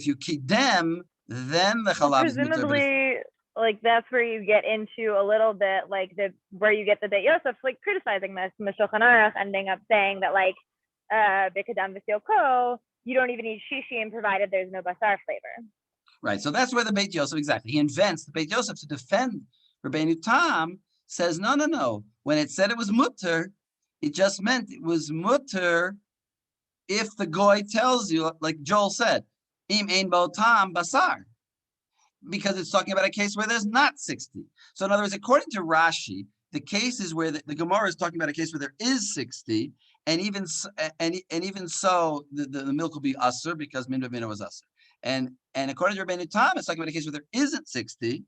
if you kidem, then the chalav is mutar. Presumably, like that's where you get into a little bit like where you get the Beit Yosef like criticizing this Shulchan Aruch, ending up saying that like B'Kadam V'Sil Ko, you don't even need shishim provided there's no basar flavor. Right. So that's where the Beit Yosef, exactly. He invents the Beit Yosef to defend Rabbeinu Tam, says, no. When it said it was mutter, it just meant it was mutter if the goy tells you, like Joel said, im ein bo tam basar, because it's talking about a case where there's not 60. So in other words, according to Rashi, the case is where the Gemara is talking about a case where there is 60, and even so, the milk will be usher because min b'mina was usher. And according to Rabbeinu Tam, it's talking about a case where there isn't 60.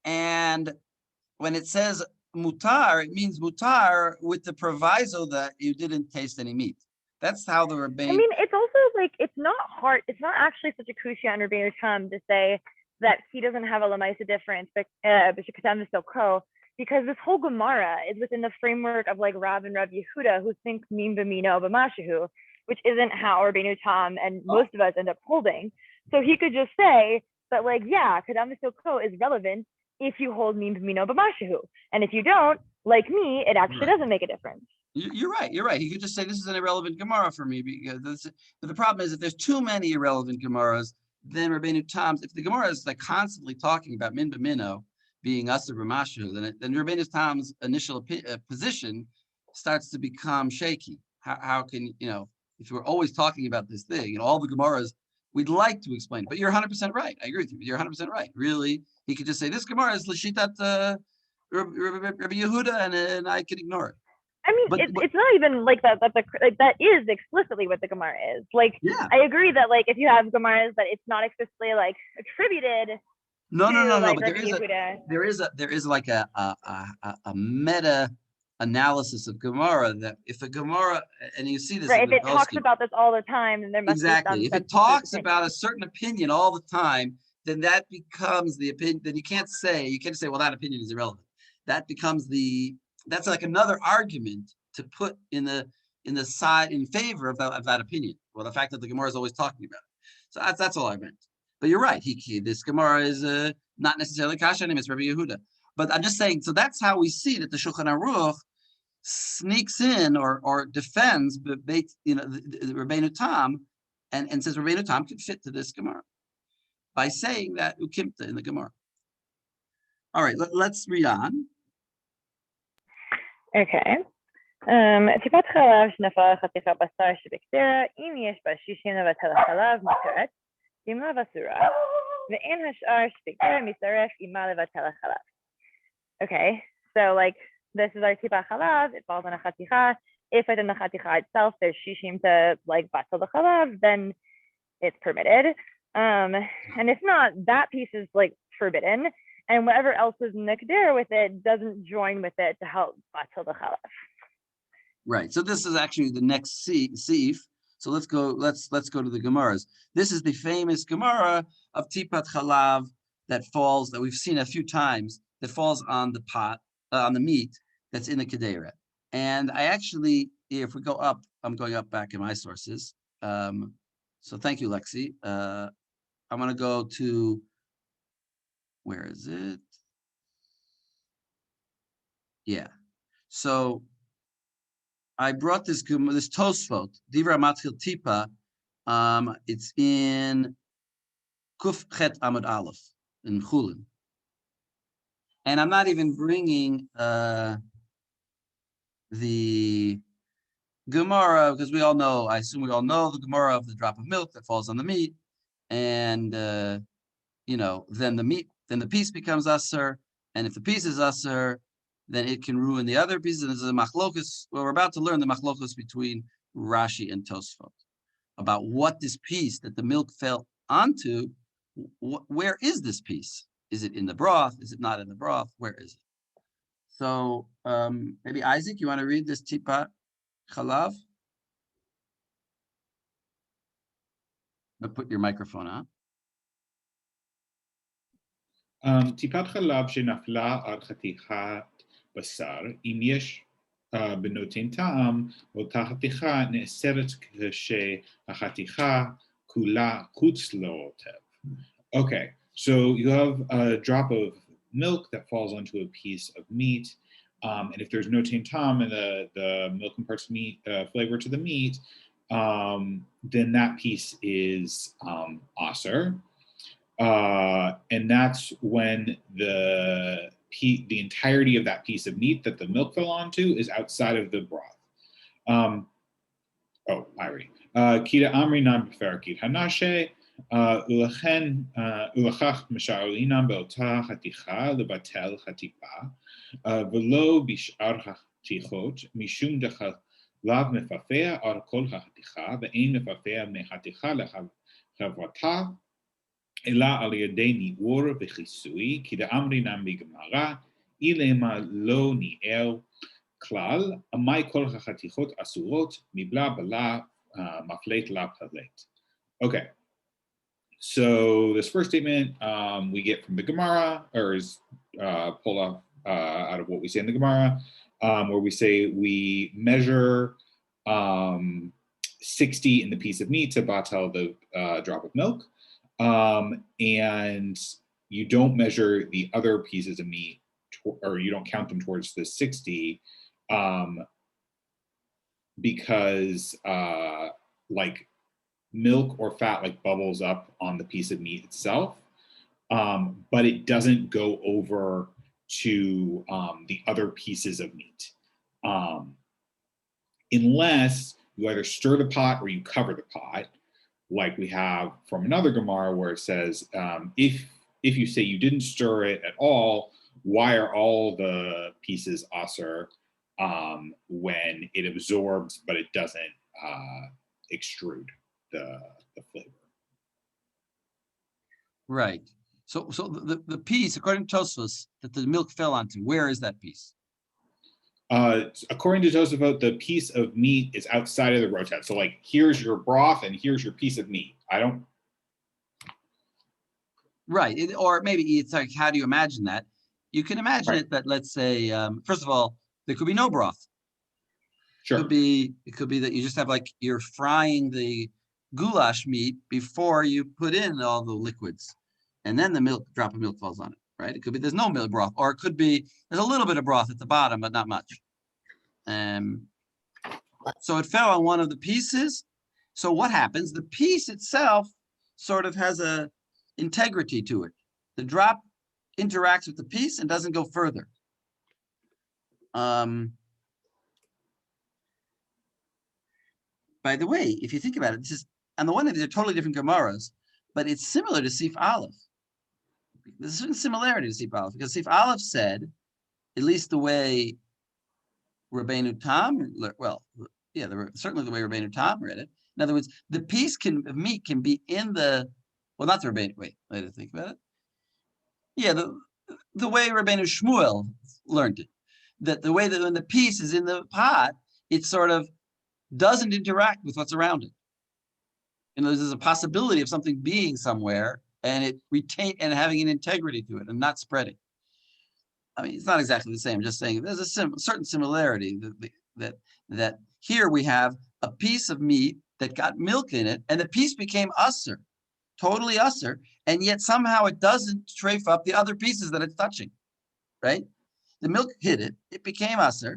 And when it says mutar, it means mutar with the proviso that you didn't taste any meat. That's how the Rabbeinu. I mean, it's also like it's not hard. It's not actually such a kushya on Rabbeinu Tam to say that he doesn't have a lamaisa difference, because this whole Gemara is within the framework of like Rav and Rav Yehuda, who think min b'mino b'mashahu, which isn't how Rabbeinu Tam and most of us end up holding. So he could just say that, like, yeah, Kadam V'Silko is relevant if you hold min b'mino b'mashahu, and if you don't, like me, it actually doesn't make a difference. You're right. He could just say this is an irrelevant Gemara for me, because but the problem is if there's too many irrelevant Gemaras, then Rabbeinu Tam's, if the Gemara is like constantly talking about min b'mino being Asur b'mashu, then Rabbeinu Tam's initial position starts to become shaky. How can, if we're always talking about this thing and all the Gemaras, we'd like to explain it, but you're 100% right. I agree with you. You're 100% right. Really, he could just say this Gemara is L'shitat Rabbi Yehuda, and I could ignore it. I mean, it's not even like that. That is explicitly what the Gemara is. Like, yeah. I agree that like if you have Gemaras that it's not explicitly like attributed. No. Like, but there is like a meta analysis of Gemara that if a Gemara, and you see this, right? If it talks about this all the time, then there must exactly. be If it talks about a certain opinion all the time, then that becomes the opinion. Then you can't say, well, that opinion is irrelevant. That becomes that's like another argument to put in the side in favor of that opinion. Well, the fact that the Gemara is always talking about it. So that's all I meant. But you're right. This Gemara is not necessarily kasha and it's Rabbi Yehuda. But I'm just saying. So that's how we see that the Shulchan Aruch sneaks in or defends the Rabbeinu Tam and says Rabbeinu Tam can fit to this Gemara by saying that ukimta in the Gemara. All right, let's read on. Okay. טיפת חלב שנפל חתיכה בשר שבקטרה, אם יש בה 60 לבטל החלב מותרת, אם לאו אסורה, ואין השאר שבקטרה מצטרף עמה לבטל החלב. Okay, so like this is our tipat chalav, it falls on a chaticha. If within the chaticha itself there's shishim to like batel the chalav, then it's permitted. And if not, that piece is like forbidden, and whatever else is nekder with it doesn't join with it to help batel the chalav. Right. So this is actually the next seif. So let's go to the Gemaras. This is the famous Gemara of tipat chalav that we've seen a few times, that falls on the pot, on the meat that's in the kedera. And I actually, if we go up, I'm going up back in my sources. So thank you, Lexi. I'm going to go to, where is it? Yeah. So I brought this Tosfot, Divra Matchil Tipa, It's in Kuf Chet Amud Aleph in Chulin. And I'm not even bringing the Gemara, because we all know, I assume we all know the Gemara of the drop of milk that falls on the meat. And, then the piece becomes usher. And if the piece is usher, then it can ruin the other pieces. And this is a machlokus. Well, we're about to learn the machlokus between Rashi and Tosfot about what this piece that the milk fell onto, where is this piece? Is it in the broth? Is it not in the broth? Where is it? So maybe Isaac, you want to read this tipat chalav? But put your microphone on. טיפת חלב שנפלה על חתיכת בשר, אם יש בנותן טעם, אותה חתיכה נאסרת כשהחתיכה כולה חוץ לאותיו. Okay, so you have a drop of milk that falls onto a piece of meat, and if there's no taint tom and the milk imparts meat flavor to the meat, then that piece is aser. And that's when the entirety of that piece of meat that the milk fell onto is outside of the broth. Kita amri nam beferakit hanashe ulachach mishaolinam beota haticha lebatel hatipa velo bishar hatichot mishum dechalav mefafea ar kol haticha ve'ein mefafea mehaticha lechavata אלא על ידי ניעור וכיסוי, כי דאמרינן בגמרא, אילמה לא ניער כלל, עמי כל החתיכות אסורות, מבלה בלה מפלט לה פלט. Okay, so this first statement we get from the Gemara, or is pulled off out of what we say in the Gemara, where we say we measure 60 in the piece of meat to batel the drop of milk. And you don't measure the other pieces of meat, or you don't count them towards the 60, because like milk or fat like bubbles up on the piece of meat itself, but it doesn't go over to the other pieces of meat, unless you either stir the pot or you cover the pot, like we have from another Gemara where it says, if you say you didn't stir it at all, why are all the pieces aser when it absorbs but it doesn't extrude the flavor? Right. So the piece, according to Tosfos, that the milk fell onto, where is that piece? According to Tosafot, the piece of meat is outside of the rotet. So like, here's your broth and here's your piece of meat. Right, or maybe it's like, how do you imagine that? You can imagine it that, let's say, first of all, there could be no broth. Sure. It could be that you just have like, you're frying the goulash meat before you put in all the liquids, and then the drop of milk falls on it. Right? It could be there's no milk broth, or it could be there's a little bit of broth at the bottom, but not much. So it fell on one of the pieces. So what happens? The piece itself sort of has a integrity to it. The drop interacts with the piece and doesn't go further. By the way, if you think about it, this is on the one hand, they're totally different Gemaras, but it's similar to Sif Aleph. There's a certain similarity to Sif Aleph, because Sif Aleph said, at least the way Rabbeinu Tam, certainly the way Rabbeinu Tam read it. In other words, the piece of meat can be in the, well, not the Rabbeinu, wait, let me think about it. Yeah, the way Rabbeinu Shmuel learned it, that the way that when the piece is in the pot, it sort of doesn't interact with what's around it. And there's a possibility of something being somewhere and it and having an integrity to it and not spreading. I mean, it's not exactly the same. I'm just saying there's a certain similarity that here we have a piece of meat that got milk in it, and the piece became usser, totally usser, and yet somehow it doesn't trafe up the other pieces that it's touching, right? The milk hit it, it became usser,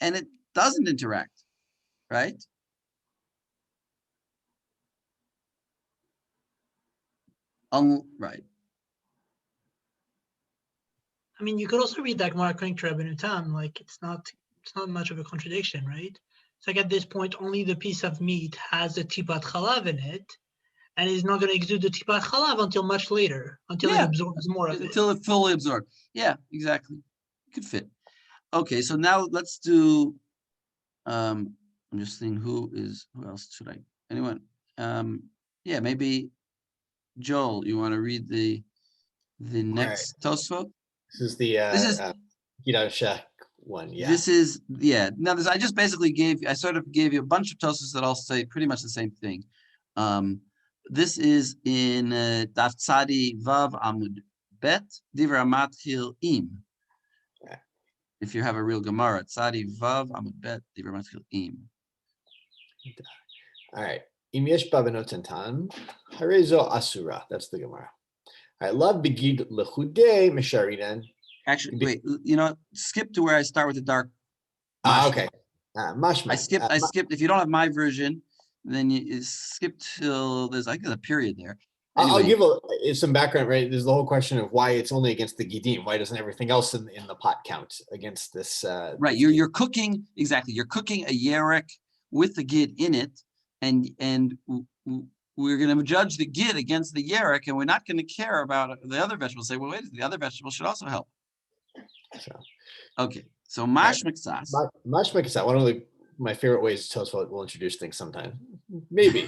and it doesn't interact, right? Right. I mean, you could also read that Gemara according to Rabbeinu Tam. Like, it's not much of a contradiction, right? It's like at this point, only the piece of meat has the tipat chalav in it, and is not going to exude the tipat chalav until much later, until it absorbs more of it. Until it fully absorbed. Yeah, exactly. It could fit. Okay, so now let's do. I'm just thinking who else should I? Anyone? Yeah, maybe Joel. You want to read the next Tosfot? This is the Gidon Shek one. Yeah. This is Now I just basically I sort of gave you a bunch of Tosfos that all say pretty much the same thing. This is in Daf Tzadi Vav Amud Bet Divrei Matchil Im. If you have a real Gemara, Tzadi Vav Amud Bet Divrei Matchil Im. All right. Im yesh ba benotantan, harezo asura. That's the Gemara. All right. Lav begid lechudei misharinan. Actually, wait. Skip to where I start with the dark. Okay. Mashma. I skipped. If you don't have my version, then you skip till there's a period there. Anyway. I'll give some background. Right. There's the whole question of why it's only against the gidim. Why doesn't everything else in the pot count against this? Right. You're cooking exactly. You're cooking a yerek with the gid in it, and we're going to judge the gid against the yerek, and we're not going to care about the other vegetables. Say, well, wait, the other vegetables should also help. So, okay. So mash miksas. Mash miksas. One of my favorite ways to tell us what we'll introduce things sometime. Maybe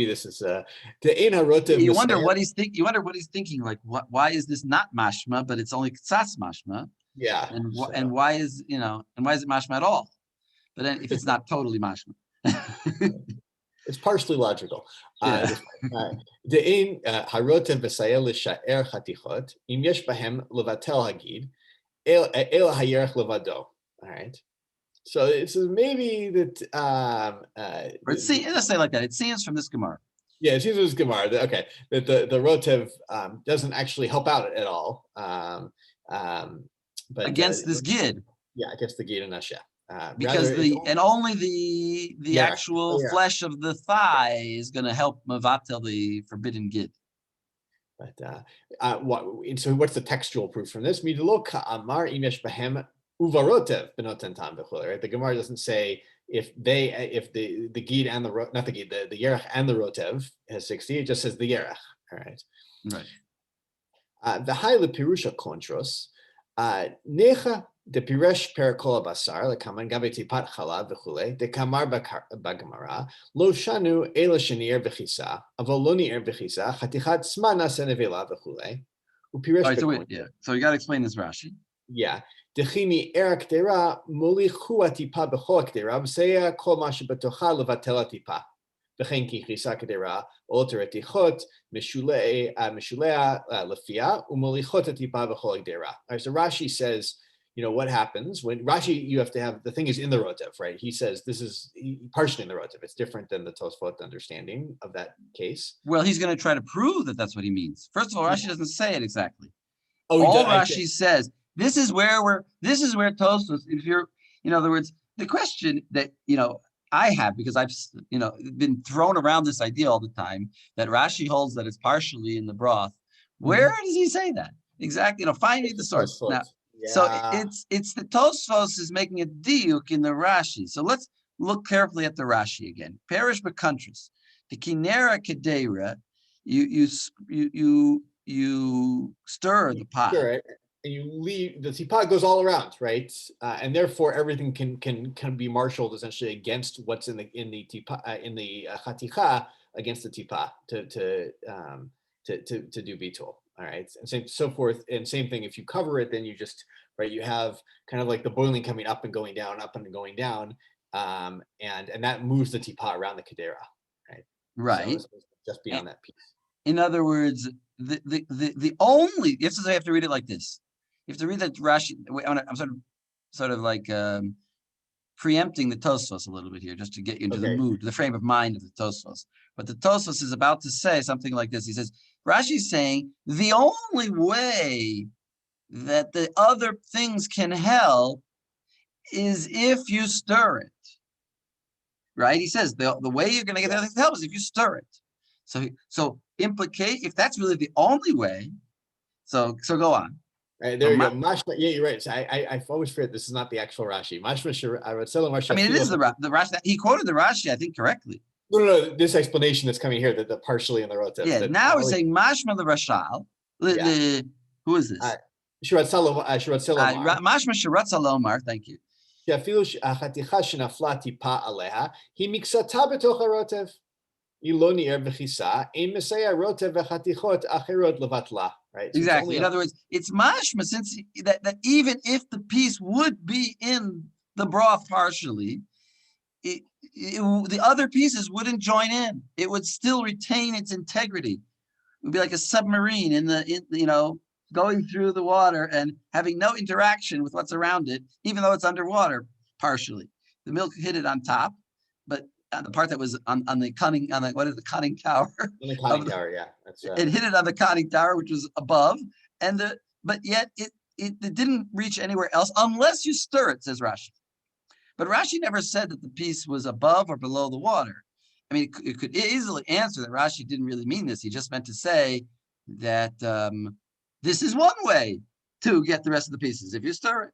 this is the Ein Harotev. You wonder what he's thinking. You wonder what he's thinking. Like, why is this not mashma, but it's only ksas mashma? Yeah. And why is it mashma at all? But then if it's not totally mashma. It's partially logical. The Ein Harotev v'sayel l'sha'er chatichot im yesh bahem levatel hagid el hayerech levado. All right. So it's maybe that. Let's say like that. It seems from this Gemara. Yeah, it seems from this Gemara. Okay, that the Rotev doesn't actually help out at all. But against this gid. Yeah, against the gid and Asha. Because only the actual flesh of the thigh is going to help Mavatel the forbidden gid. But so what's the textual proof from this? Midlo ka'amar imesh bahem uvarotev benotentam b'chol. Right, the Gemara doesn't say if the gid and the yerech and the rotev has 60. It just says the yerech. All right. Right. The high lepirusha contras necha. The piresh perikol basar lekaman gabe tipat chalav v'chule de kamar bagamara lo shanu ela shenir v'chisa avol lo ni'er v'chisa chatichat smana senevela v'chule upiresh. So you got to explain this Rashi. Yeah, dechini erak dera molichu atipa b'chol dera v'seya kol ma shebetocha levatel atipa v'chein ki chisa kedera olter etichot meshulea lefia umolichot atipa b'chol dera. So Rashi says, what happens when Rashi, you have to have, the thing is in the Rotev, right? He says this is partially in the Rotev. It's different than the Tosfot understanding of that case. Well, he's going to try to prove that that's what he means. First of all, Rashi doesn't say it exactly. All Rashi says, this is where Tosfos, if you're, in other words, the question that, I have, because I've, been thrown around this idea all the time that Rashi holds that it's partially in the broth. Where does he say that? Exactly. Find me the source. Now, yeah. So it's the Tosfos is making a diuk in the Rashi. So let's look carefully at the Rashi again. Perish b'kontras. The kinera kedera, you stir the pot. Stir it, and you leave the tipah goes all around, right? And therefore everything can be marshaled essentially against what's in the tipah in the chaticha against the tipah to do bitul. All right, and so forth, and same thing. If you cover it, then you just you have kind of like the boiling coming up and going down, and that moves the tipah around the kedera, right? Right. So just beyond that piece. In other words, the only you have to read it like this. You have to read that Rashi. I'm sort of like preempting the Tosfos a little bit here, just to get you into the mood, the frame of mind of the Tosfos. But the Tosfos is about to say something like this. He says, Rashi's saying the only way that the other things can help is if you stir it. Right? He says the way you're going to get the other things to help is if you stir it. So implicate, if that's really the only way, so go on. Right, there you go. Mashma, yeah, you're right. So I always forget this is not the actual Rashi. Mashma, I mean, it is the Rashi. He quoted the Rashi, I think, correctly. No. This explanation that's coming here, that the partially in the Rotev. Yeah. Now we're saying Mashma the Rashal. Who is this? Shirat Salomar. Mashma Shirat Salomar. Thank you. Shafilu achaticha shenafla tipa aleha he miksata betoch harotev. Iloni v'chisa ein mesaya rotev v'chatichot acherot levatla. Right. So exactly. In other words, it's mashma, since that even if the piece would be in the broth partially, the other pieces wouldn't join in. It would still retain its integrity. It would be like a submarine going through the water and having no interaction with what's around it, even though it's underwater partially. The milk hit it on top, but the part that was on the conning, on the, what is the conning tower? On the conning tower, yeah. That's right. It hit it on the conning tower, which was above, but yet it didn't reach anywhere else unless you stir it, says Rashi. But Rashi never said that the piece was above or below the water. I mean, it could easily answer that Rashi didn't really mean this. He just meant to say that this is one way to get the rest of the pieces if you stir it.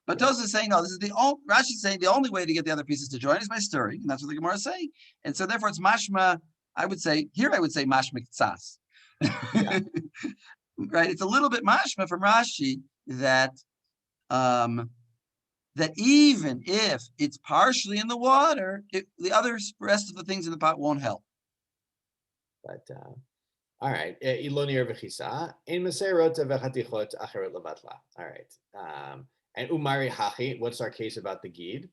But Tosfos is saying, no, this is Rashi's saying the only way to get the other pieces to join is by stirring, and that's what the Gemara is saying. And so therefore it's mashma, I would say mashma ktsas. Yeah. Right? It's a little bit mashma from Rashi that that even if it's partially in the water, the rest of the things in the pot won't help. But all right, iloni v'chisa ein meserot v'chatichot acherot levatla. All right. And umari hachi, what's our case about the gid?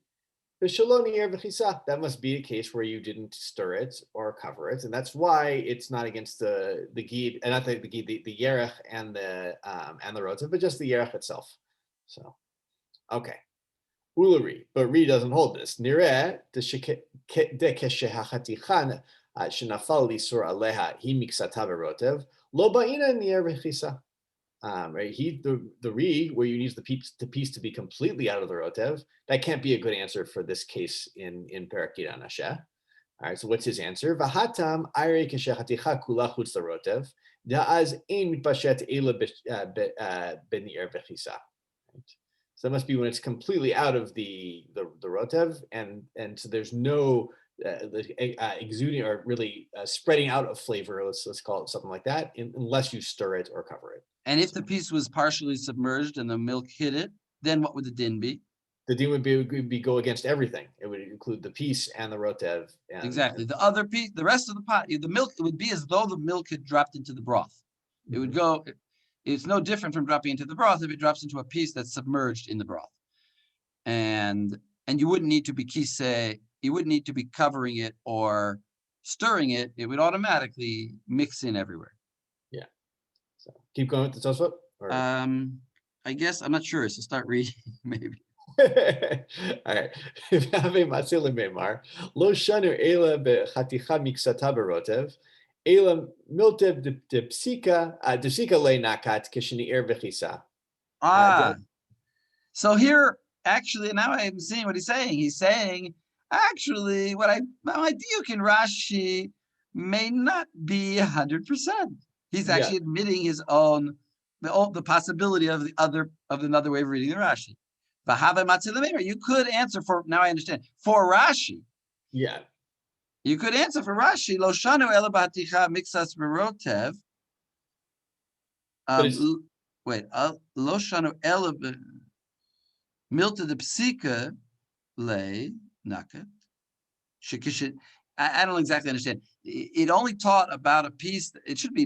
That must be a case where you didn't stir it or cover it, and that's why it's not against the gid, and not the gid, the yerech and the rotav, but just the yerech itself. So, okay, ulari, but Ri doesn't hold this. Nireh de keshehachatichan shenafal lisur aleha hi miksata berotev lo ba'ina nier v'chisa. Right, the Ri, where you need the piece to be completely out of the rotev, that can't be a good answer for this case in Perek Yid Anasheh. All right, so what's his answer? V'hatam ayre keshechaticha kula chutz the rotev da'az ein mitpashet ela b'ni'er v'chisa. So that must be when it's completely out of the rotev, and so there's no exuding or really spreading out of flavor. Let's call it something like that, unless you stir it or cover it. And if the piece was partially submerged and the milk hit it, then what would the din be? The din would be go against everything. It would include the piece and the rotev. Exactly. The other piece, the rest of the pot, the milk, it would be as though the milk had dropped into the broth. It would go, it's no different from dropping into the broth if it drops into a piece that's submerged in the broth. And you wouldn't need to be you wouldn't need to be covering it or stirring it. It would automatically mix in everywhere. Yeah. So keep going with the Tosfot? I guess I'm not sure. So start reading, maybe. All right. Lo shanu ela bechaticha miksata berotev, ela miltev de psika le nakat kishni'er v'chisa. So here, actually, now I'm seeing what he's saying. He's saying, actually, my diuk in Rashi may not be 100%. He's actually admitting his own, the possibility of another way of reading the Rashi. You could answer for, now I understand, for Rashi. Yeah. You could answer for Rashi, Lo shanu ela b'haticha mixas berotev. Lo shanu ela milta de psika le nakat. I don't exactly understand. It only taught about a piece. It should be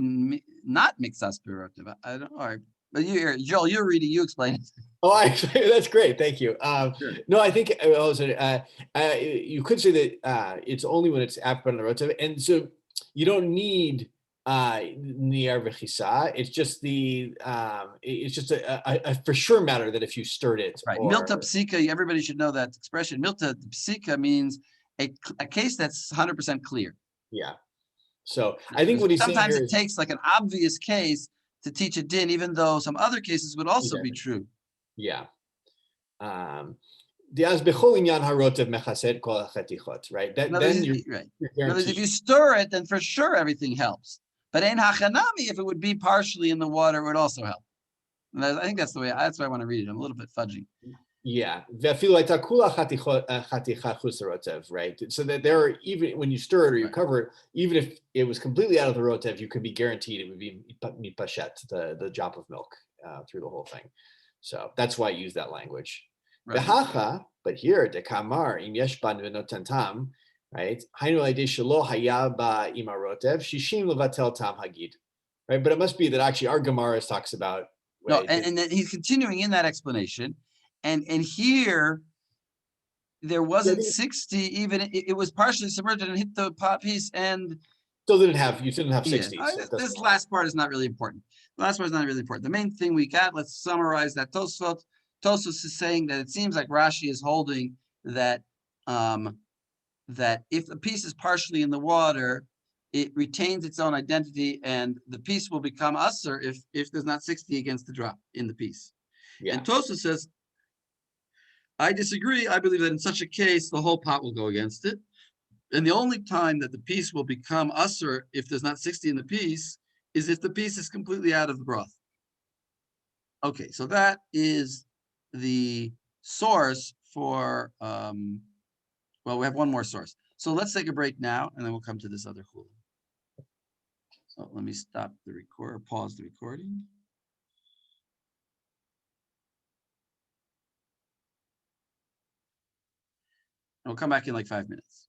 not mixas berotev. I don't know. But Joel, you're reading. You explain it. Oh, actually, that's great. Thank you. Sure. No, I think you could say that it's only when it's after on the rotev, and so you don't need ni'er v'chisa. It's just a for sure matter that if you stirred it. Right. Milta psika. Everybody should know that expression. Milta psika means a case that's 100% clear. Yeah. So I think what he's saying here sometimes it takes like an obvious case to teach a din, even though some other cases would also be true. Yeah. Diaz bechol inyan harotev mechaset kol hachatichot, right? In other words, Then you're, right. you're In other words, if guaranteed. you stir it, then for sure everything helps. But in hachanami, if it would be partially in the water, it would also help. And I think that's the way. That's why I want to read it. I'm a little bit fudging. Yeah, ve'afilu hayta kula chaticha chusarotev, right? So that there are, even when you stir it or you Right. cover it, even if it was completely out of the rotev, you could be guaranteed it would be mipashet, the drop of milk through the whole thing. So that's why I use that language. Right. Behacha, but here dekamar im yesh ban v'notantam, right? Hainu aydei shelo haya ba imarotev shishim levatel tam hagid, right? But it must be that actually our Gemaras talks about. No, Right, and then he's continuing in that explanation, and here there wasn't 60. Even it was partially submerged and hit the pot piece, and still didn't have 60. Yeah, So it doesn't this matter. last part is not really important. The last part is not really important. The main thing we got. Let's summarize that. Tosfot is saying that it seems like Rashi is holding that that if a piece is partially in the water, it retains its own identity, and the piece will become usher if there's not 60 against the drop in the piece. Yeah. And Tosfos says, I disagree. I believe that in such a case, the whole pot will go against it. And the only time that the piece will become usher if there's not 60 in the piece is if the piece is completely out of the broth. Okay, so that is the source for, well, we have one more source. So let's take a break now, and then we'll come to this other chula. So let me stop the record, pause the recording. And we'll come back in like 5 minutes.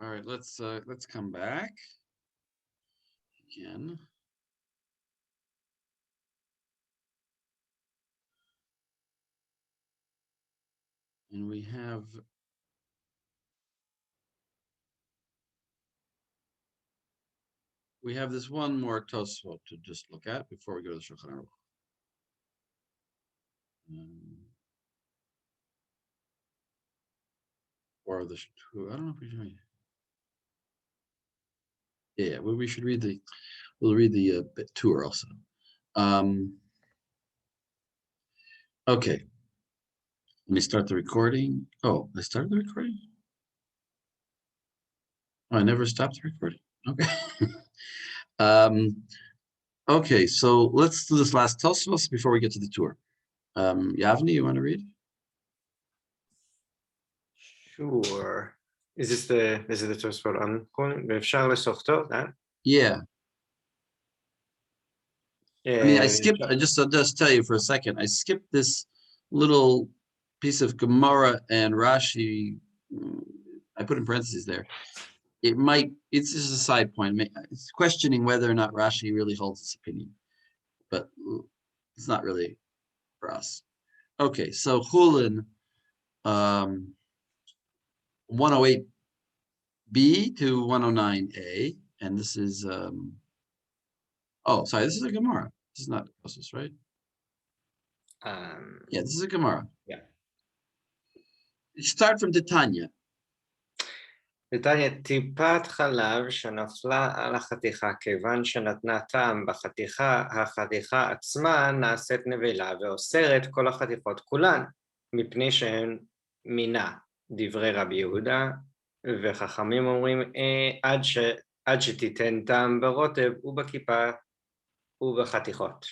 All right, let's come back again. And we have this one more Tosfot to just look at before we go to the Shulchan Aruch. Or the I don't know if we should read. Yeah, well, we should read the. We'll read the tour also. Okay. Let me start the recording. Oh, I started the recording. Oh, I never stopped the recording. Okay. Okay, so let's do this last Tosfos before we get to the tour. Yavni, you want to read? Sure. Is this the Tosfot on calling? That? Yeah. Yeah. I mean, I skipped. I'll just tell you for a second. I skipped this little piece of Gemara and Rashi. I put in parentheses there. It's just a side point. It's questioning whether or not Rashi really holds this opinion, but it's not really for us. Okay, so Chulin 108b to 109a, and this is this is a Gemara. This is not Kosos, right? Yeah, this is a Gemara. Yeah. Start from Titania. Titania, טיפת חלב שנפלה על החתיכה כיוון שנתנה טעם בחתיכה, החתיכה עצמה נעשית נבלה ואוסרת כל החתיכות כולן, מפני שהן מינה, דברי רבי יהודה, וחכמים אומרים עד שתיתן טעם ברוטב ובכיפה ובחתיכות.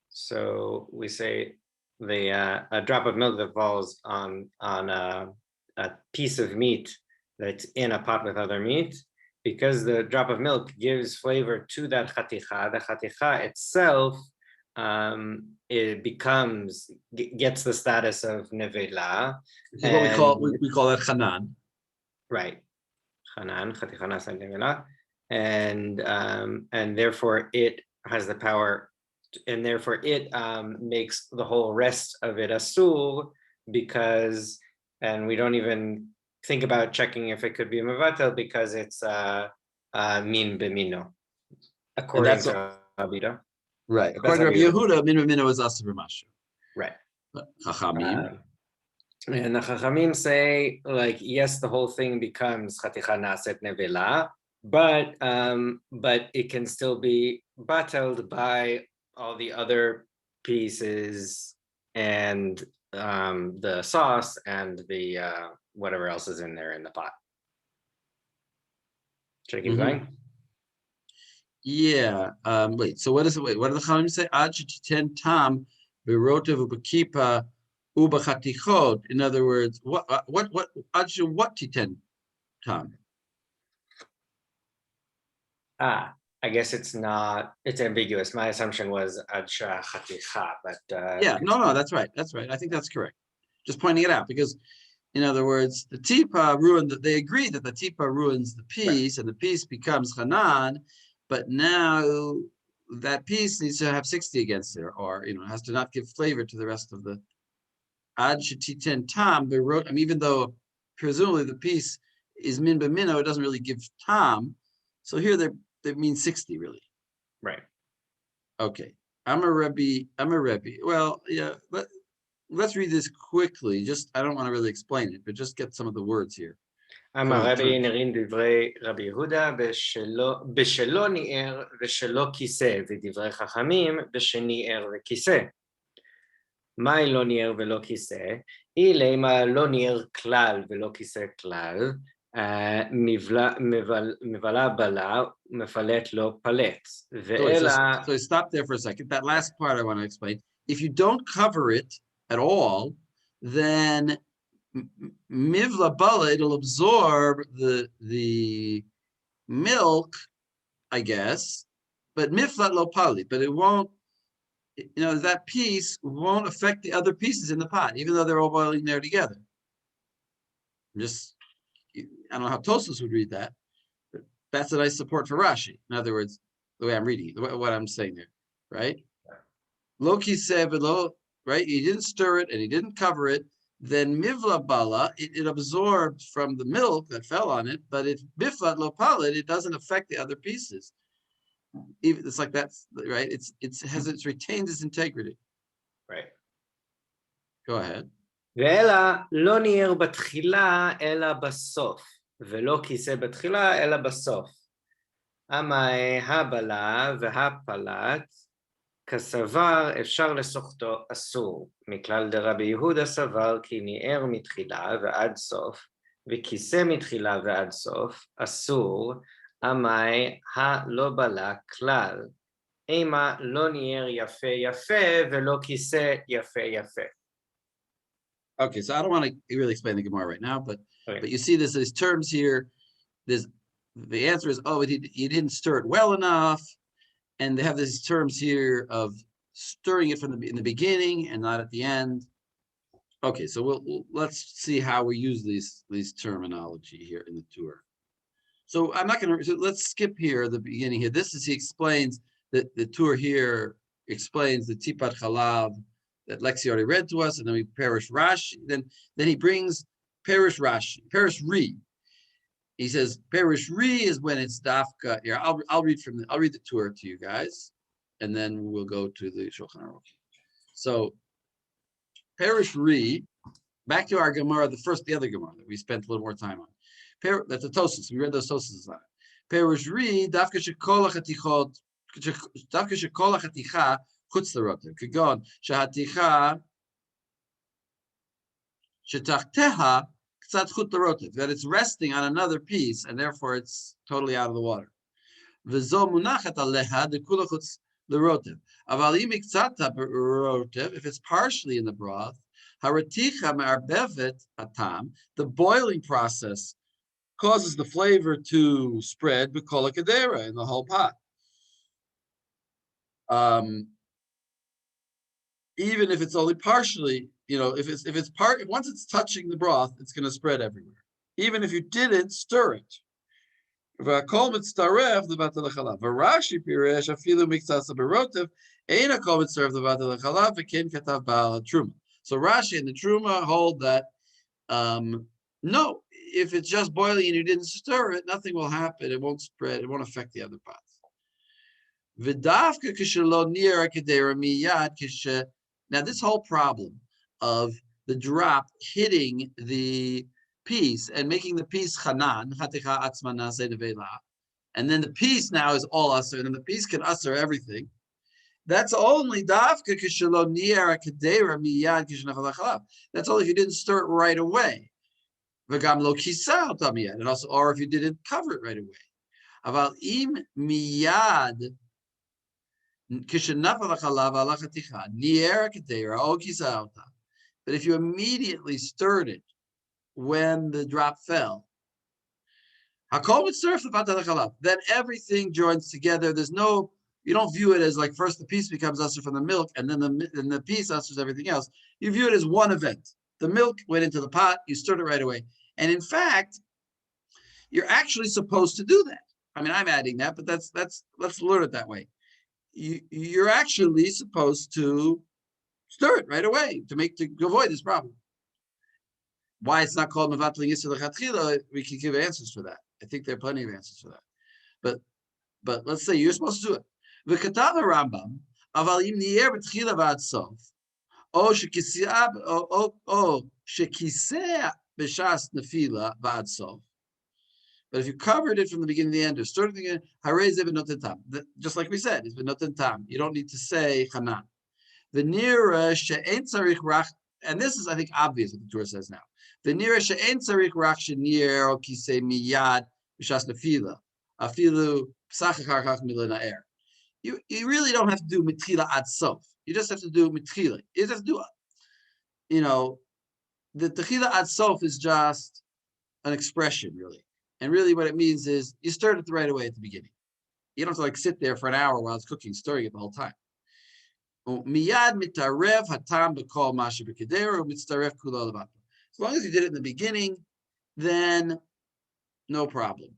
So we say a drop of milk that falls on a piece of meat that's in a pot with other meat, because the drop of milk gives flavor to that chaticha. The chaticha itself, it gets the status of nevela. This is what we call that chanan. Right, chanan, chaticha nasa nevela, and therefore it has the power, and therefore it makes the whole rest of it asur, because, and we don't even think about checking if it could be mevatel because it's min b'mino, according to Abida. Right. According to Rabbi Yehuda, min b'mino is asur b'mashu. Right. Chachamim. And the Chachamim say, like, yes, the whole thing becomes chaticha naset nevela, but it can still be battled by all the other pieces and the sauce and the whatever else is in there in the pot. Should I keep going? Yeah. Wait. So what is it? Wait. What do the Chachamim say? Ad shetiten tam berotev ubekipa ubachatichot. In other words, what titen tam? I guess it's ambiguous. My assumption was adsha chaticha, but yeah, no, that's right. That's right. I think that's correct. Just pointing it out because, in other words, the tipa ruined. They agree that the tipa ruins the piece, and the piece becomes chanan, but now that piece needs to have 60 against it, or has to not give flavor to the rest of the ad shetiten tam. I mean, even though presumably the piece is min b'mino, it doesn't really give tam. So here they mean 60 really. Right. Okay. I'm a Rebbe. Well, yeah, let's read this quickly. I don't want to really explain it, but just get some of the words here. אמר רבי נרין דברי רבי יהודה בשלו ניער ושלו כיסא, ודברי חכמים בשניער וכיסא. מה לא ניער ולא כיסא? אילי מה לא ניער כלל ולא כיסא כלל, מבלה בלה, מפלט לא פלט. So stop there for a second. That last part I want to explain. If you don't cover it at all, then mivla bala, it'll absorb the milk, I guess, but miflat lo pali, but it won't, that piece won't affect the other pieces in the pot, even though they're all boiling there together. I'm just I don't know how Tosfos would read that, but that's a nice support for Rashi. In other words, the way I'm reading it, what I'm saying there, right? Loki said, right? He didn't stir it and he didn't cover it. Then mivla bala, it absorbed from the milk that fell on it, but if bifat lo palit, it doesn't affect the other pieces. It's like that's right. It's retained its integrity. Right. Go ahead. ואלא לא ניער בתחילה אלא בסוף, ולא כיסא בתחילה אלא בסוף. אמאי הבלה והפלט, כסבר אפשר לסוחתו אסור, מכלל דרבי יהודה סבר כי ניער מתחילה ועד סוף, וכיסא מתחילה ועד סוף אסור, אמאי הלא בלה כלל, אימה לא ניער יפה יפה ולא כיסא יפה יפה. Okay, so I don't want to really explain the Gemara right now, but you see these terms here. The answer is, oh, he didn't stir it well enough, and they have these terms here of stirring it in the beginning and not at the end. Okay, so let's see how we use these terminology here in the tour. So I'm not going to. So let's skip here the beginning here. He explains that the tour here explains the tipat chalav that Lexi already read to us, and then we perish Rashi. Then he brings perish Rashi, perish Ri. He says perish Ri is when it's dafka. Here, I'll read the tour to you guys, and then we'll go to the Shulchan Aruch. So perish Ri, back to our Gemara, the other Gemara that we spent a little more time on. That's the Tosfos. We read those Tosfos on it. Perish Ri dafka shekol hachatichot, dafka shekol hachaticha. Chutz l'rotev. K'gon shehaticha shetachteha k'tzat chut l'rotev. That it's resting on another piece, and therefore it's totally out of the water. V'zo munachat aleha dekula chutz l'rotev. Aval im k'tzat rotev, if it's partially in the broth, haraticha me'arbevet atam, the boiling process causes the flavor to spread b'kol ha'kedera, in the whole pot. Even if it's only partially, once it's touching the broth, it's going to spread everywhere. Even if you didn't stir it. Rashi piresh afilu miktsas berotev eina kol mitzaref levatel lechalav v'ken katav ba'al truma. So Rashi and the Truma hold that no, if it's just boiling and you didn't stir it, nothing will happen. It won't spread. It won't affect the other pots. V'davka k'shelo nir kedera miyad k'she. Now, this whole problem of the drop hitting the piece and making the piece chanan, and then the piece now is all usher, and then the piece can usher everything. That's only dafka k'shelo ni'er kedera miyad kishnafal hachalav. That's only if you didn't stir it right away. V'gam lo kisa otam miyad, and also, or if you didn't cover it right away. Aval im miyad. But if you immediately stirred it when the drop fell, then everything joins together. You don't view it as like first the piece becomes usher from the milk, and then the piece ushers everything else. You view it as one event. The milk went into the pot, you stirred it right away. And in fact, you're actually supposed to do that. I mean, I'm adding that, but let's learn it that way. You're actually supposed to stir it right away to avoid this problem. Why it's not called mevatling yisur lechatchila, we can give answers for that. I think there are plenty of answers for that. But let's say you're supposed to do it. V'katav Rambam aval im niyer b'tchila v'ad sof o shekiseh b'shas nefila v'ad sof. But if you covered it from the beginning to the end, or stirred it again, just like we said, it's benoten tam. You don't need to say chanan. The nira she'en tzarich rach, and this is, I think, obvious what the Torah says now. The nira she'en tzarich rach she'nir o kisei miyad b'shas nefila afilu psach achar kach milena'er. You really don't have to do mitchila ad sof. You just have to do mitchila. You just have to do, the techila ad sof is just an expression, really. And really what it means is you stir it right away at the beginning. You don't have to sit there for an hour while it's cooking, stirring it the whole time. As long as you did it in the beginning, then no problem.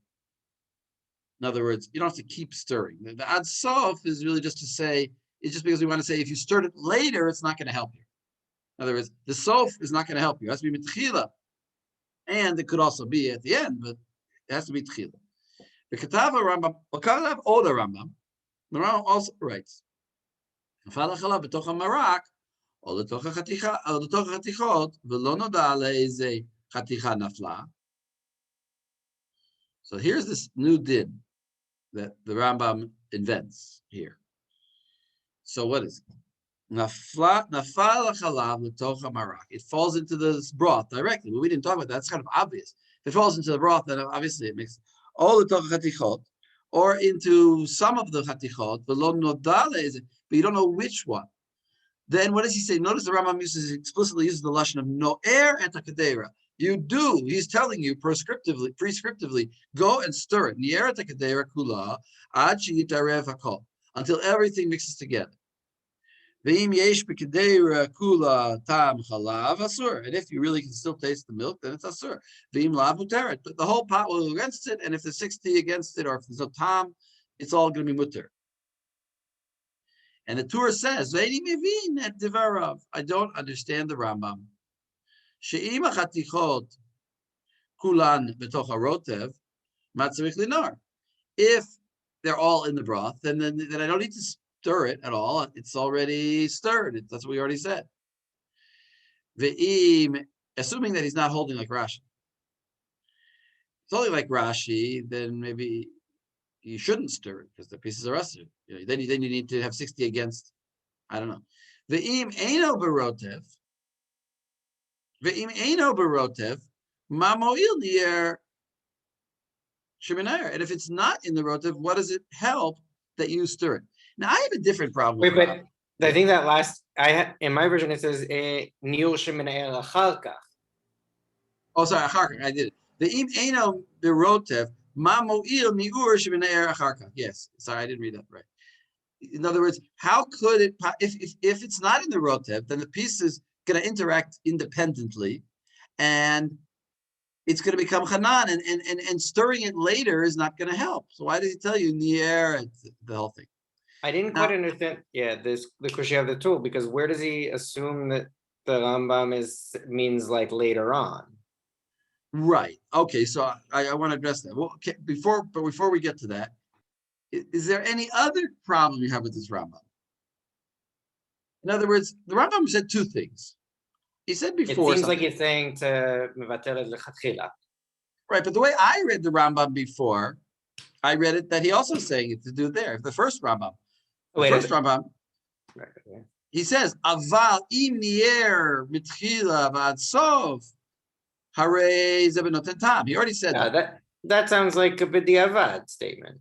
In other words, you don't have to keep stirring. The ad sof is really just to say, it's just because we want to say if you stirred it later, it's not going to help you. In other words, the sof is not going to help you. It has to be mitchila. And it could also be at the end, but it has to be tchila. The Ketava Rambam, Kalav Oda Rambam, the Rambam also writes, Falachala b'toch hamarak, or l'toch hachaticha, or l'toch hachatichot, v'lo noda le'ezeh chaticha nafla. So here's this new din that the Rambam invents here. So what is it? Nafal chalav l'toch hamarak. It falls into this broth directly. But we didn't talk about that. That's kind of obvious. If it falls into the broth, then obviously it makes all the toch chatichot, or into some of the chatichot, but you don't know which one. Then what does he say? Notice the Rambam explicitly uses the lashon of no'er et hakadera. You do. He's telling you prescriptively, go and stir it. Ni'er et hakadera kula ad sheyitarev hakol, until everything mixes together. Ve'im yesh b'kedera kula tam chalav asur. And if you really can still taste the milk, then it's asur. Ve'im la muteret. But the whole pot will go against it, and if there's 60 against it, or if there's no tam, it's all going to be mutter. And the Torah says, Ve'ini mevin et divarav. I don't understand the Rambam. She'im hachatichot kulan b'toch harotev matzarich linar. If they're all in the broth, then I don't need to stir it at all. It's already stirred. That's what we already said. Ve'im, assuming that he's not holding like Rashi. It's only like Rashi, then maybe you shouldn't stir it because the pieces are usher. Then you need to have 60 against, I don't know. Ve'im eino barotev. Ve'im eino barotev. Ma mo'il nier sheminayer. And if it's not in the rotev, what does it help that you stir it? Now I have a different problem. Wait, but I think that last in my version it says niur sheminayer achar kach. Oh, sorry, achar kach. I did it. Ve'im eino barotev. Ma mo'il niur sheminayer achar kach. Yes, sorry, I didn't read that right. In other words, how could it, if it's not in the rotev, then the piece is going to interact independently, and it's going to become chanan, and stirring it later is not going to help. So why does he tell you nier, the whole thing? I didn't quite understand. Yeah, the question of the tool, because where does he assume that the Rambam means like later on? Right. Okay. So I want to address that. Well, okay, before we get to that, is there any other problem you have with this Rambam? In other words, the Rambam said two things. He said before. It seems like he's saying to mevatel lechatchila. Right, but the way I read the Rambam before, I read it that he also saying it to do there. The first Rambam. Rambam. Right, yeah. He says, "Aval im nier mitchila v'ad sof harei zebenoten tam." He already said that. That sounds like a b'diavad statement.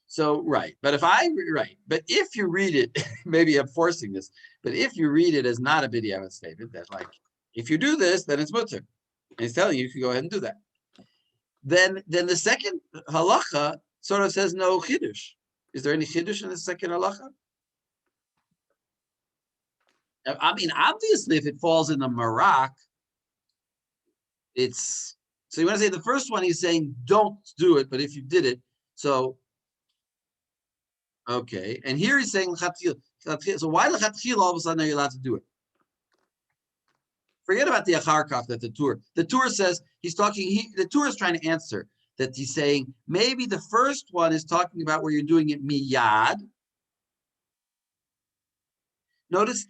So but if you read it, maybe I'm forcing this, but if you read it as not a b'diavad statement, that like if you do this, then it's mutter, and he's telling you can go ahead and do that. Then the second halacha sort of says no chiddush. Is there any chiddush in the second halacha? I mean, obviously, if it falls in the marak, it's so you want to say the first one he's saying don't do it, but if you did it, so. Okay, and here he's saying lechatchila. So why lechatchila all of a sudden are you allowed to do it? Forget about the achar kach that the Tur says he's talking. The Tur is trying to answer that he's saying maybe the first one is talking about where you're doing it miyad. Notice.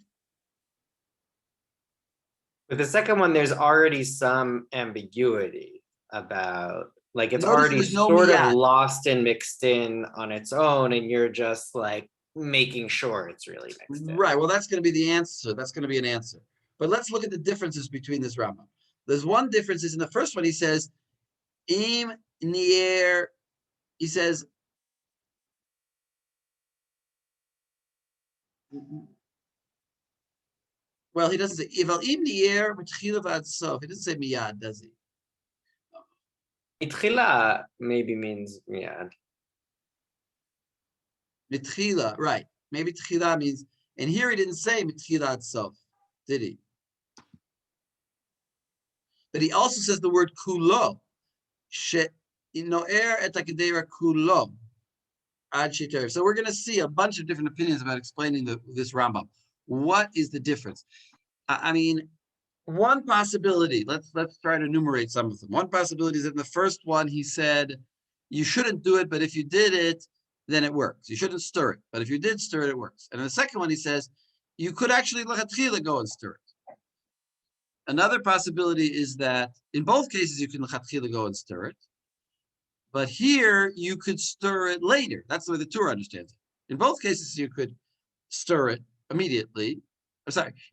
But the second one, there's already some ambiguity about. Like it's already sort of lost and mixed in on its own, and you're just like making sure it's really mixed in. Right. Well, that's going to be the answer. That's going to be an answer. But let's look at the differences between this Rambam. There's one difference is in the first one, he says, im nier, he says, well, he doesn't say, ival im nier, mitchila v'ad sof. He doesn't say miyad, does he? Mitchila maybe means miyad. Mitchila, right. Maybe tchila means, and here he didn't say mitchila itself, did he? but he also says the word kulo. No'er et hakadera kulo. So we're going to see a bunch of different opinions about explaining this Rambam. What is the difference? I mean, one possibility, let's try to enumerate some of them. One possibility is that in the first one, he said, you shouldn't do it, but if you did it, then it works. You shouldn't stir it, but if you did stir it, it works. And in the second one, he says, you could actually lechatchila go and stir it. Another possibility is that in both cases, you can lechatchila go and stir it. But here, you could stir it later. That's the way the Torah understands it. In both cases, you could stir it immediately.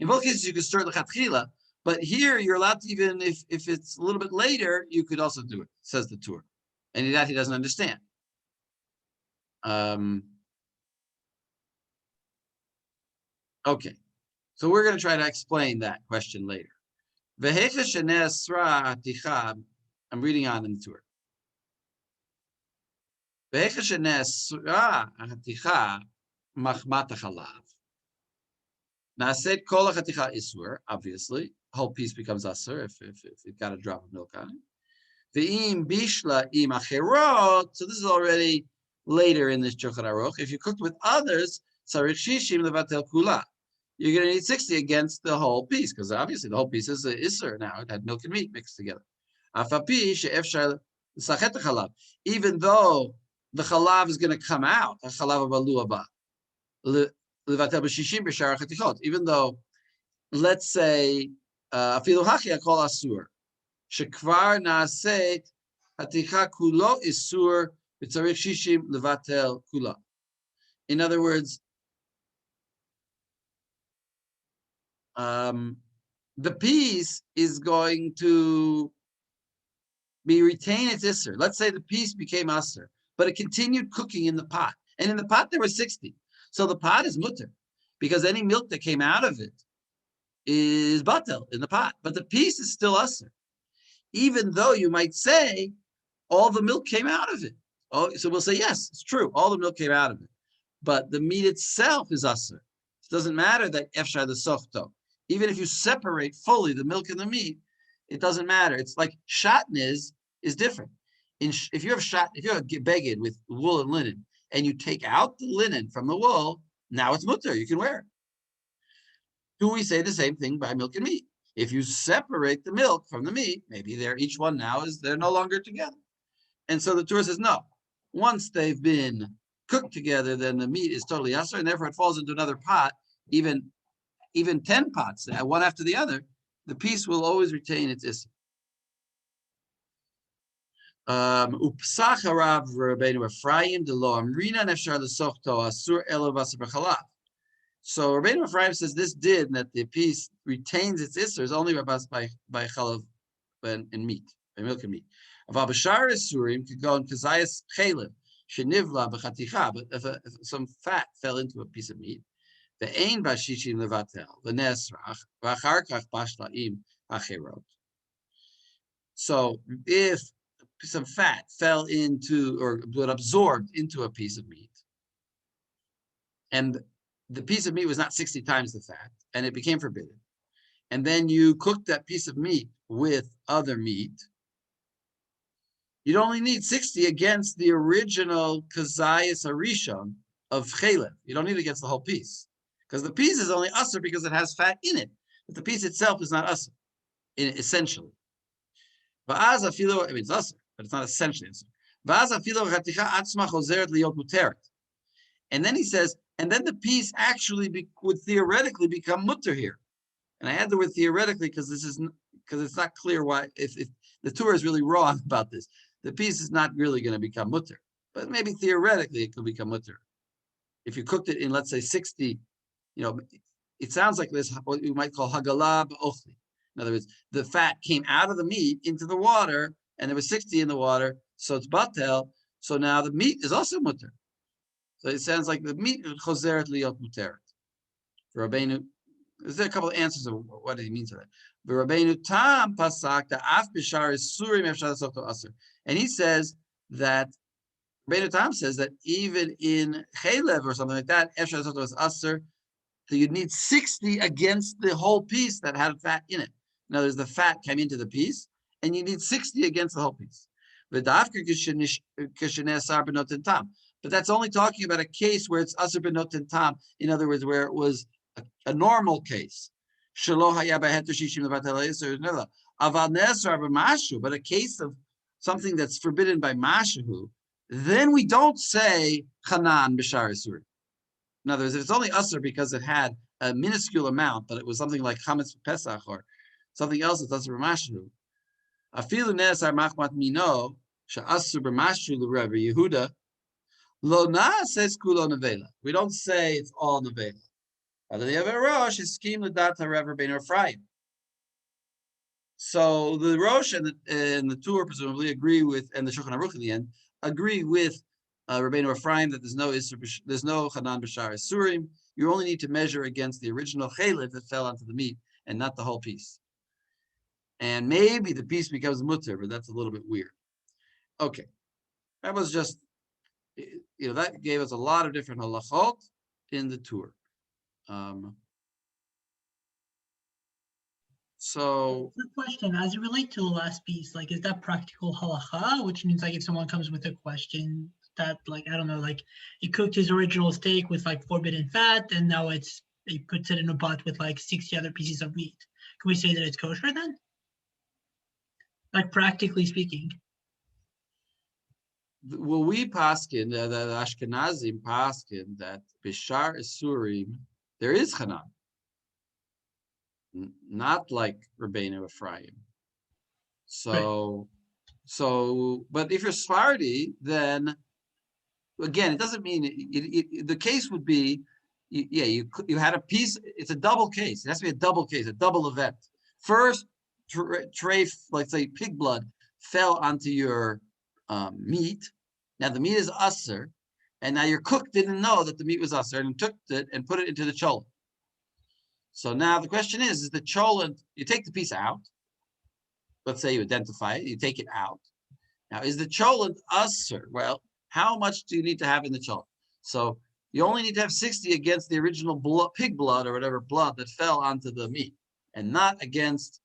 In both cases, you could stir it lechatchila. But here, you're allowed to, even if it's a little bit later, you could also do it, says the Torah. And that he doesn't understand. Okay, so we're going to try to explain that question later. I'm reading on in the Torah. Obviously, whole piece becomes asur if it got a drop of milk on it. So this is already later in this Shulchan Aruch. If you cooked with others, you're going to need 60 against the whole piece, because obviously the whole piece is an isur now. It had milk and meat mixed together. Even though the chalav is going to come out, even though, let's say, afilu hachi akol asur, shekvar naaset haticha kulo isur b'tzarich shishim levatel kula. In other words, the piece is going to retain its isser. Let's say the piece became asser, but it continued cooking in the pot. And in the pot, there were 60. So the pot is mutter, because any milk that came out of it is batel in the pot. But the piece is still asser, even though you might say all the milk came out of it. Oh, so we'll say, yes, it's true. All the milk came out of it. But the meat itself is asser. It doesn't matter that efshar the sochto. Even if you separate fully the milk and the meat, it doesn't matter. It's like shatnez is different. If you have a beged with wool and linen, and you take out the linen from the wool, now it's mutter. You can wear it. Do we say the same thing by milk and meat? If you separate the milk from the meat, maybe each one now they're no longer together. And so the Torah says no. Once they've been cooked together, then the meat is totally asur, and therefore it falls into another pot. Even 10 pots, one after the other, the piece will always retain its isur. Upsach harav Rabbeinu Ephraim de lo amrina nefshar lesochto asur elo basar b'chalav. So Rabbeinu Ephraim says this did that the piece retains its isur is only by chalav and meat, by milk and meat. Aval b'shar isurim could go in kazayas chalev shenivla b'chaticha, but if some fat fell into a piece of meat, the ein bashishim levatel v'nesrach v'achar kach bashlaim acherot. So if some fat fell into or got absorbed into a piece of meat, and the piece of meat was not 60 times the fat, and it became forbidden, and then you cooked that piece of meat with other meat, you'd only need 60 against the original kazayas harishon of chalev. You don't need it against the whole piece, because the piece is only asur because it has fat in it, but the piece itself is not asur, essentially. It's asur, but it's not essentially asur. And then he says, and then the piece actually would theoretically become mutter here. And I had the word theoretically because it's not clear why, if the Torah is really wrong about this. The piece is not really going to become mutter, but maybe theoretically it could become mutter. If you cooked it in, let's say, 60, it sounds like this, what you might call hagalah b'ochli. In other words, the fat came out of the meat into the water, and there was 60 in the water, so it's batel. So now the meat is also mutter. So it sounds like the meat choseret liyot muteret. For Rabbeinu, there's a couple of answers of what he means to that. Rabbeinu tam pasak the af b'shar isurim efshar l'sochto asur, and he says that Rabbeinu tam says that even in chalev or something like that, efshar l'sochto is asur. So you'd need 60 against the whole piece that had fat in it. In other words, the fat came into the piece, and you need 60 against the whole piece. But that's only talking about a case where it's aser benoten tam. In other words, where it was a normal case. But a case of something that's forbidden by mashahu, then we don't say chanan b'shar isur. In other words, if it's only aser because it had a minuscule amount, but it was something like chametz pesach or something else that's aser b'mashahu. Afilu nesar machmat mino she'aser b'mashahu l'Rebbe Yehuda lo na'ases kulo nevela. We don't say it's all nevela. So the Rosh and the Tur presumably agree with, and the Shulchan Aruch in the end agree with Rabbeinu Ephraim that there's no Chanan B'Shar Isurim. You only need to measure against the original chaylev that fell onto the meat and not the whole piece. And maybe the piece becomes mutter, but that's a little bit weird. Okay, that was just, that gave us a lot of different halachot in the Tur. So good question. As it relates to the last piece, like, is that practical halacha, which means like if someone comes with a question that, like, I don't know, like he cooked his original steak with like forbidden fat, and now he puts it in a pot with like 60 other pieces of meat. Can we say that it's kosher then? Like, practically speaking. Well, we paskin, the Ashkenazim paskin, that Bishar Isurim, there is Chanan. Not like Rabbeinu Ephraim. So, but if you're Sephardi, then again, it doesn't mean the case would be, you had a piece. It's a double case. It has to be a double case, a double event. First, treif, like say pig blood, fell onto your meat. Now the meat is aser, and now your cook didn't know that the meat was aser and took it and put it into the cholent. So now the question is the cholent, you take the piece out. Let's say you identify it, you take it out. Now, is the cholent aser? Well, how much do you need to have in the cholent? So you only need to have 60 against the original pig blood or whatever blood that fell onto the meat, and not against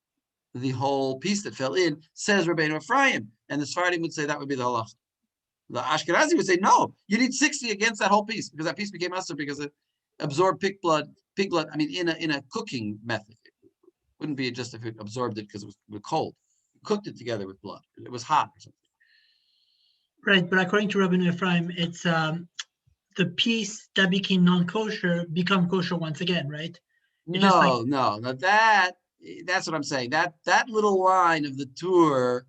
the whole piece that fell in, says Rabbeinu Ephraim. And the Sephardim would say that would be the halach. The Ashkenazi would say, no, you need 60 against that whole piece, because that piece became aser because it absorbed pig blood, I mean, in a cooking method. It wouldn't be just if it absorbed it because it was cold. You cooked it together with blood. It was hot or something. Right, but according to Rabbeinu Ephraim, it's the piece that became non-kosher become kosher once again, right? No, that's what I'm saying. That little line of the Tur,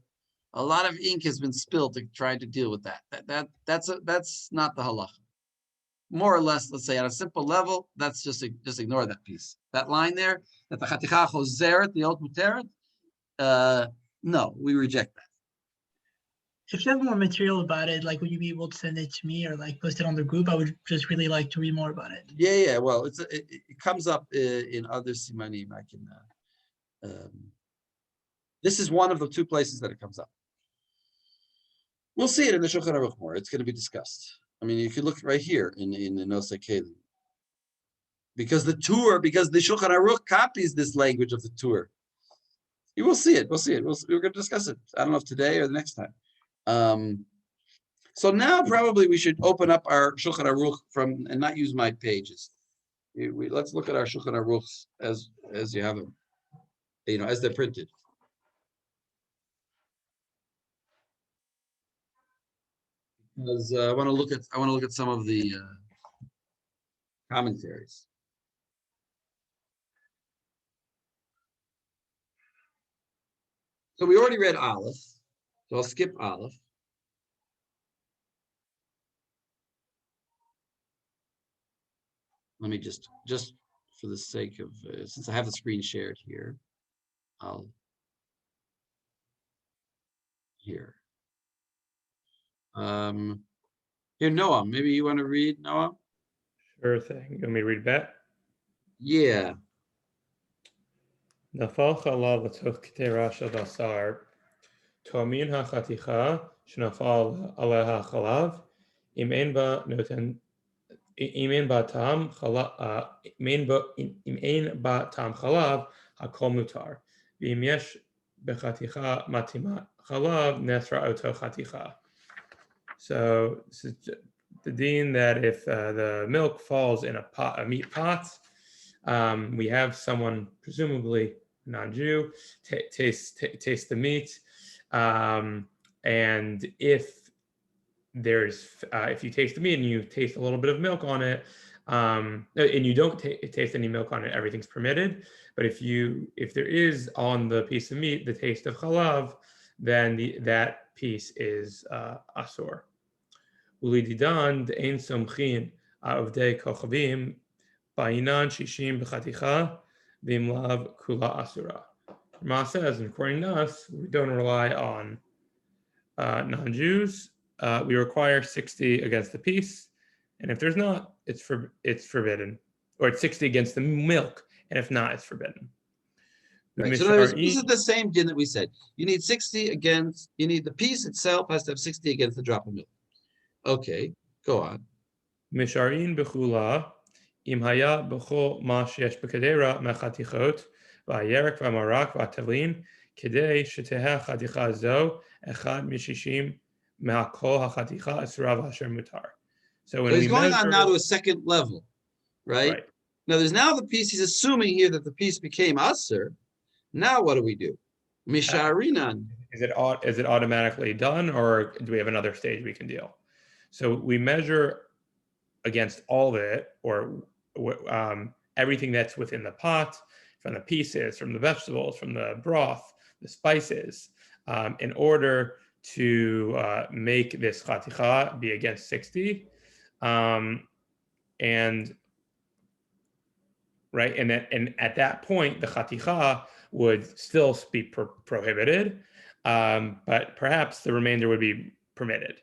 a lot of ink has been spilled to try to deal with that. That's not the halacha. More or less, let's say at a simple level, that's just ignore that piece. That line there, that the chaticha chozeret, the old muteret, no, we reject that. If you have more material about it, like, would you be able to send it to me or like post it on the group? I would just really like to read more about it. Yeah. Well, it comes up in other simanim. I can. This is one of the two places that it comes up. We'll see it in the Shulchan Aruch more. It's going to be discussed. I mean, you can look right here in the Nosei Kelim. Because the Shulchan Aruch copies this language of the Tur. You will see it. We'll see it. We're going to discuss it. I don't know if today or the next time. So now probably we should open up our Shulchan Aruch and not use my pages. Let's look at our Shulchan Aruchs as you have them, as they're printed. Because I want to look at some of the commentaries. So we already read Aleph, so I'll skip Aleph. Let me just for the sake of, since I have the screen shared here, I'll here. Here, Noah, maybe you want to read, Noah? Sure thing. You want me to read that? Yeah. נפל חלב לתוך קטרה של בשר, תאמין החתיכה שנפל עליה החלב, אם אין בה טעם חלב, הכל מותר. ואם יש bechaticha matimat chalav nesra oto chaticha. So this is the deen that if the milk falls in a meat pot, we have someone, presumably non-Jew, taste the meat, and if you taste the meat and you taste a little bit of milk on it, and you don't taste any milk on it, everything's permitted. But if there is on the piece of meat the taste of chalav, then that piece is asur. Ulididan de'ein somchin avdei kochavim ba'inan shishim b'chaticha v'imlav kula asura. Rama says, and according to us, we don't rely on non-Jews. We require 60 against the piece, and if there's not, it's forbidden, or it's 60 against the milk, and if not, it's forbidden. Right. So in other words, this is the same din that we said. You need 60 against. You need the piece itself has to have 60 against the drop of milk. Okay, go on. Misharin b'chula im haya b'chol ma sheyesh b'kedera mechatichot v'ayerek v'amarak v'atelin kedei sheteha chaticha zo echad mishishim me'akol hachaticha asura v'asher mutar. So he's going on now to a second level, right? Now there's now the piece. He's assuming here that the piece became asur. Now what do we do? Misharinan. Is it automatically done, or do we have another stage we can deal? So we measure against all of it, or everything that's within the pot, from the pieces, from the vegetables, from the broth, the spices, in order to make this chaticha be against 60. And at that point, the chaticha would still be prohibited, but perhaps the remainder would be permitted.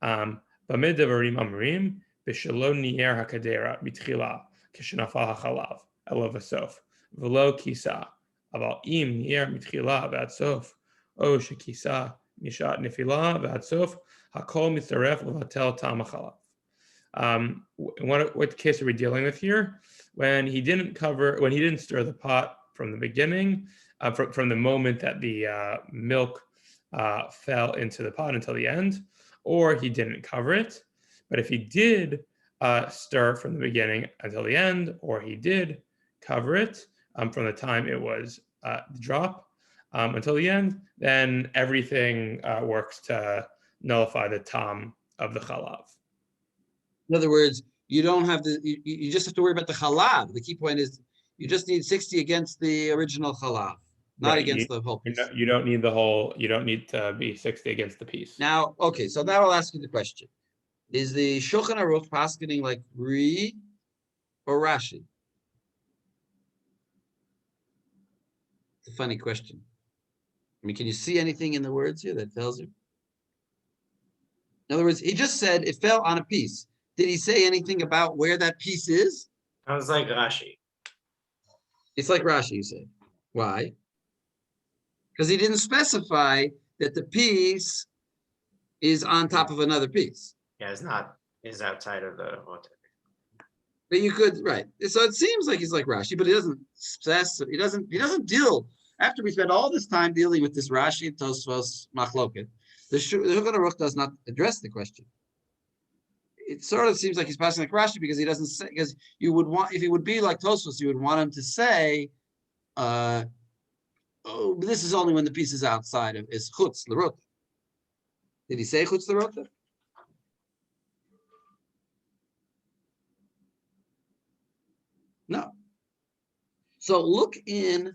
Bamid devarim amrim b'shelo niyer hakadera mitchila kishnafal hachalav elo v'sof v'lo kisa aval im niyer mitchila v'ad sof o shekisa mishat nefila v'ad sof hakol mitzaref levatel tam hachalav. What case are we dealing with here? When he didn't stir the pot from the beginning, from the moment that the milk fell into the pot until the end, or he didn't cover it. But if he did stir from the beginning until the end, or he did cover it from the time it was the drop until the end, then everything works to nullify the tam of the chalav. In other words, you don't have you just have to worry about the chalav. The key point is you just need 60 against the original chalav, not against the whole piece. You don't need you don't need to be 60 against the piece. Now, okay, so now I'll ask you the question. Is the Shulchan Aruch paskening like Ri or Rashi? It's a funny question. I mean, can you see anything in the words here that tells you? In other words, he just said it fell on a piece. Did he say anything about where that piece is? Sounds like Rashi. It's like Rashi, you say. Why? Because he didn't specify that the piece is on top of another piece. Yeah, is outside of the water. But you could, right. So it seems like he's like Rashi, but he doesn't deal, after we spend all this time dealing with this Rashi, Tosfos, Machloket, the Shulchan Aruch does not address the question. It sort of seems like he's passing like Rashi because he doesn't say, because you would want, if he would be like Tosfos, you would want him to say, oh, this is only when the piece is outside of is chutz l'rota. Did he say chutz l'rota? No. So look in,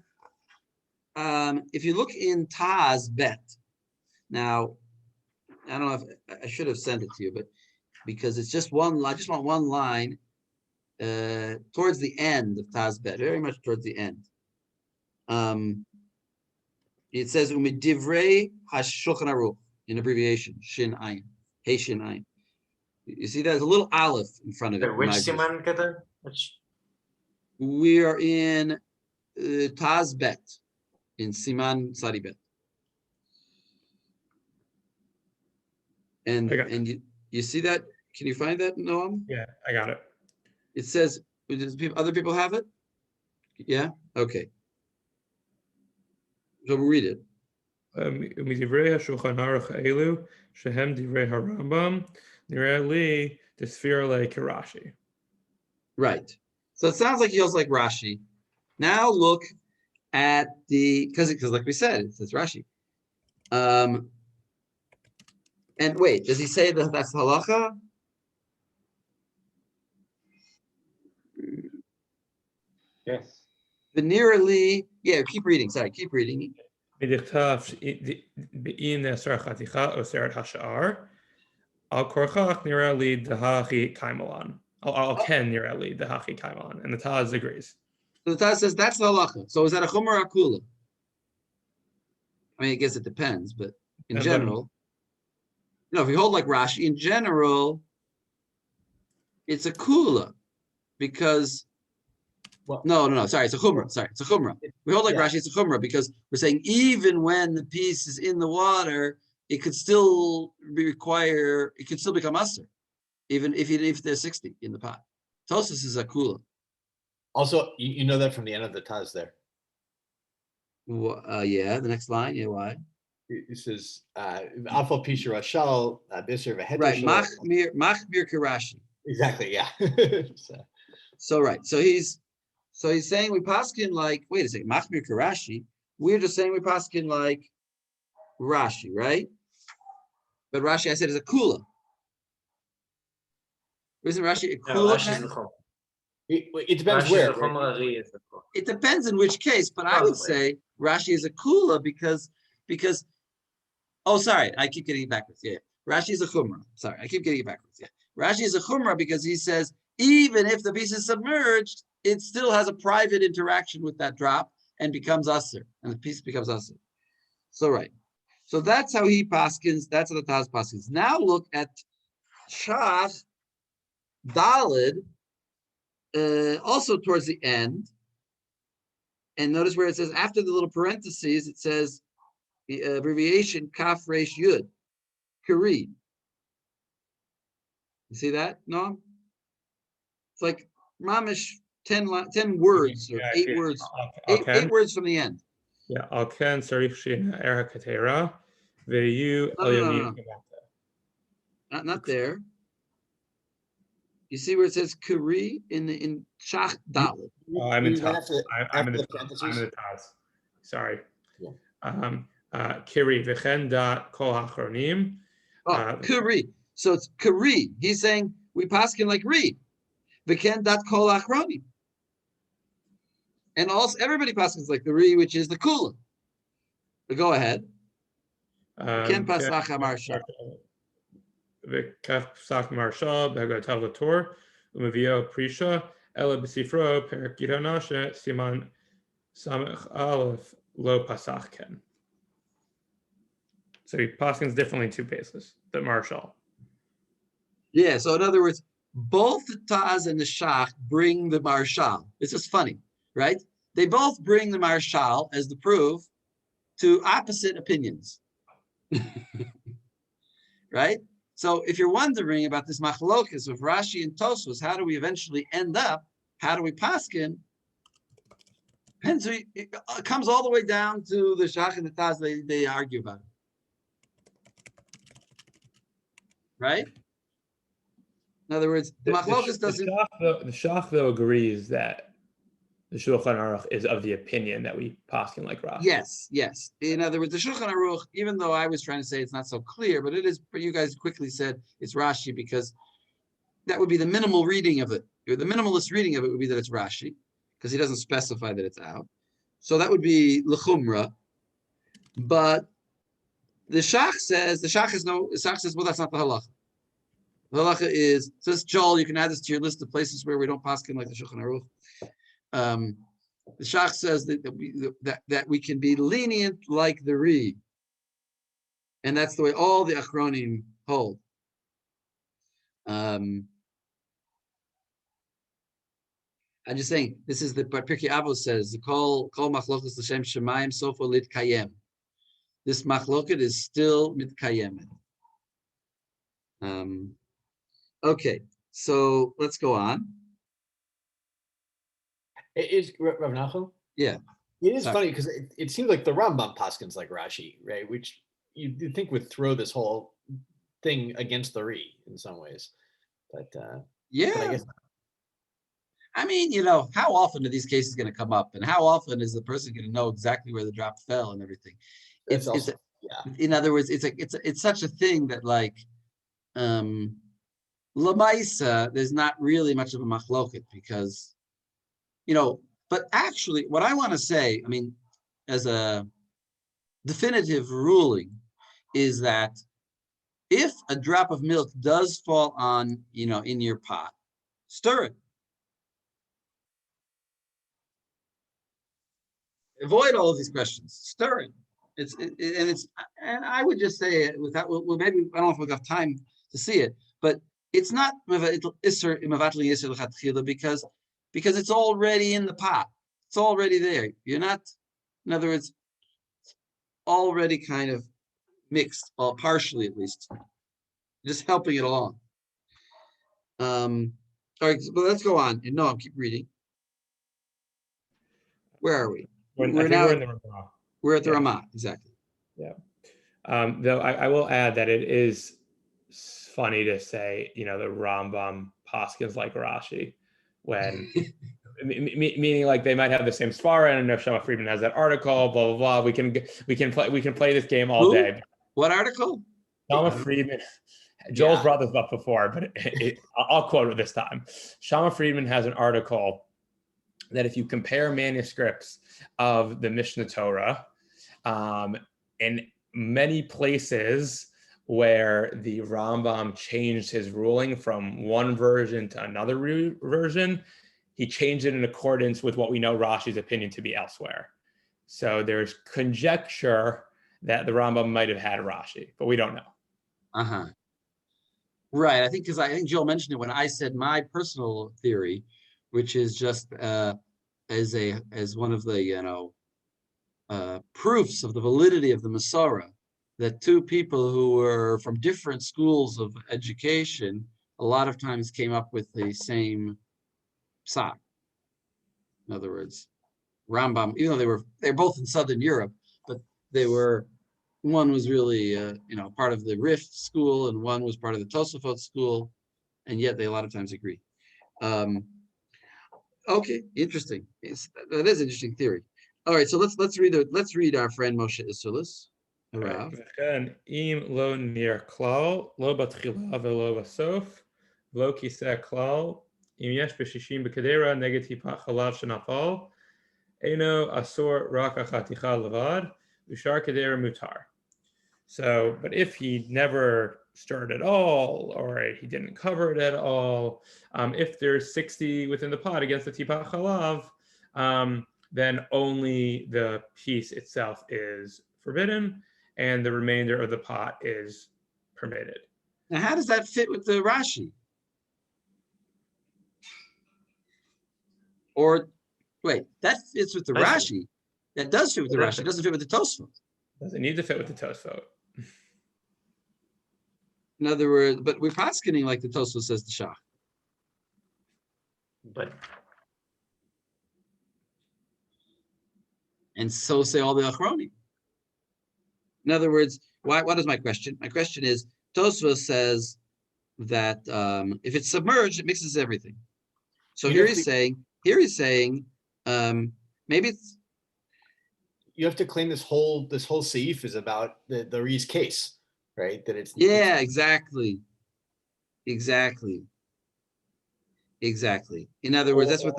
if you look in Taz Bet, now, I don't know if I should have sent it to you, but because it's just one line, I just want one line towards the end of Taz Bet, very much towards the end. It says u'midivrei hashulchan aruch in abbreviation shin ayin, hey shin ayin. You see, there's a little aleph in front of it. Which siman katan? We are in Taz Bet, in Siman Sadi Bet. And you see that? Can you find that, Noam? Yeah, I got it. It says, other people have it? Yeah? Okay. So we'll read it. מדברי השולחן ערוך האלו, שהם דברי הרמב"ם, נראה לי דספיר כרש"י. Right. So it sounds like he also like Rashi. Now look at the because like we said, it says Rashi. And wait, does he say that that's halacha? Yes. Venerally, yeah. Keep reading. Sorry, keep reading. מדכתב באי נאסר חתיכה אוסרת השאר, על כורכך נראה לי דהכי קיימלן. על כן נראה לי דהכי קיימלן. And the Taz agrees. So the Taz says that's the halacha. So is that a chumrah or kula? I mean, I guess it depends, but in general, if we hold like Rashi, in general, it's a kula because. No, sorry, it's a chumrah. Sorry, it's a chumrah. We hold like Rashi, it's a chumrah because we're saying even when the piece is in the water, it could still it could still become usher, even if there's 60 in the pot. Tosus is a kula. Also, you know that from the end of the Taz there. Yeah, the next line. Yeah, why? It says, Afal Pisha Rashal, Bisher Veheter. Right, Machmir Karashi. Exactly, yeah. So right, so he's saying we paskin like, wait a second, Machmir Karashi. We're just saying we paskin like Rashi, right? But Rashi, I said, is a kula. Isn't Rashi a kula? It depends where. It depends in which case, but I would say Rashi is a kula because oh, sorry, I keep getting it backwards. Yeah, Rashi is a chumrah. Sorry, I keep getting it backwards. Yeah, Rashi is a chumrah because he says even if the piece is submerged, it still has a private interaction with that drop and becomes usher, and the piece becomes usher. So right, so that's how he paskins. That's how the Taz paskins. Now look at Shach Dalid, also towards the end, and notice where it says after the little parentheses, it says the abbreviation Kaf Resh Yud, Kari. You see that? No? It's like mamish 10 words or 8 words. Eight words from the end. Yeah, al ken sarich she'ina era katera, ve'yu No. Not there. You see where it says Kari in Shach Dalet. I'm in Taz. I'm in the Taz. Sorry. Yeah. Kiri v'chen dat kol hachronim. Kari. So it's Kari. He's saying we paskin like read. V'chen dat kol hachronim. And also everybody paskins like the re, which is the kula. But go ahead. V'chen pasach hamarsha. V'kaf pasach hamarsha b'hagatav l'tor u'mevio prisha ela b'sifro perak yiranashe siman samech aleph lo pasach ken. So he paskins differently in 2 places, the marshal. Yeah, so in other words, both the Taz and the Shach bring the marshal. It's just funny, right? They both bring the marshal as the proof to opposite opinions. Right? So if you're wondering about this machlokas of Rashi and Tosfos, how do we eventually end up? How do we paskin? Hence, it comes all the way down to the Shach and the Taz. They argue about it. Right? In other words, the machlokas doesn't. The Shach though agrees that the Shulchan Aruch is of the opinion that we paskin like Rashi. Yes. In other words, the Shulchan Aruch, even though I was trying to say it's not so clear, but it is. But you guys quickly said it's Rashi because that would be the minimal reading of it. The minimalist reading of it would be that it's Rashi because he doesn't specify that it's out. So that would be l'chumra. But the Shach says well, that's not the halacha. The halacha says Joel, you can add this to your list of places where we don't paskin like the Shulchan Aruch. The Shach says that we can be lenient like the Re, and that's the way all the Achronim hold. I'm just saying this is what Pirkei Avos says. The kol machlokas l'shem shemayim sofo lit kayem. This machloket is still mit kayem. Okay, so let's go on. Is Rav Nachum? Yeah. It is Sorry. funny because it seems like the Rambam paskins like Rashi, right? Which you'd think would throw this whole thing against the Re in some ways. But Yeah. I guess I mean, how often are these cases going to come up, and how often is the person going to know exactly where the drop fell and everything? it's also, yeah. In other words, it's such a thing that like, Lamaisa, there's not really much of a machloket because, but actually, what I want to say, I mean, as a definitive ruling, is that if a drop of milk does fall on, in your pot, stir it. Avoid all of these questions. Stir it. And I would just say it without. Well, maybe I don't know if we have time to see it, but it's not because it's already in the pot. It's already there. You're not. In other words, it's already kind of mixed, or partially at least, just helping it along. All right, but let's go on. And no, I'll keep reading. Where are we? We're in the Ramah. We're at the Ramah, exactly. Yeah. Though I will add that it is funny to say, the Rambam paskins like Rashi, when meaning like they might have the same svara, and if Shama Friedman has that article, blah blah blah. We can play this game all day. What article? Shama Friedman. Joel's brought this up before, but I'll quote it this time. Shama Friedman has an article that if you compare manuscripts of the Mishnah Torah, in many places where the Rambam changed his ruling from one version to another version, he changed it in accordance with what we know Rashi's opinion to be elsewhere. So there's conjecture that the Rambam might have had Rashi, but we don't know. Uh-huh. Right. I think Joel mentioned it when I said my personal theory, which is just as one of the proofs of the validity of the Masorah, that two people who were from different schools of education a lot of times came up with the same psak. In other words, Rambam, even though they're both in Southern Europe, but one was really part of the Rif school, and one was part of the Tosafot school, and yet they a lot of times agree. Okay, interesting. That is an interesting theory. All right, so let's read our friend Moshe Isserlis. וכן, אם לא נר כלל, לא בתחילה ולא בסוף, לא כיסא כלל, אם יש ב-60 בקדרה נגד טיפת חלב שנפל, אינו אסור רק החתיכה לבד, ושאר קדרה מותר. So, but if he never stirred at all, or he didn't cover it at all, if there's 60 within the pot against the tipat chalav, then only the piece itself is forbidden, and the remainder of the pot is permitted. Now, how does that fit with the Rashi? Or, wait, that fits with the Rashi. That does fit with the Rashi. It doesn't fit with the Tosfot. Doesn't need to fit with the Tosfot. In other words, but we're paskening like the Tosfot says the Shach. And so say all the Achronim. In other words, what is my question? My question is, Tosfos says that if it's submerged, it mixes everything. So here he's saying, maybe it's. You have to claim this whole seif is about the Re's case, right? That it's. Yeah, exactly. In other words, that's what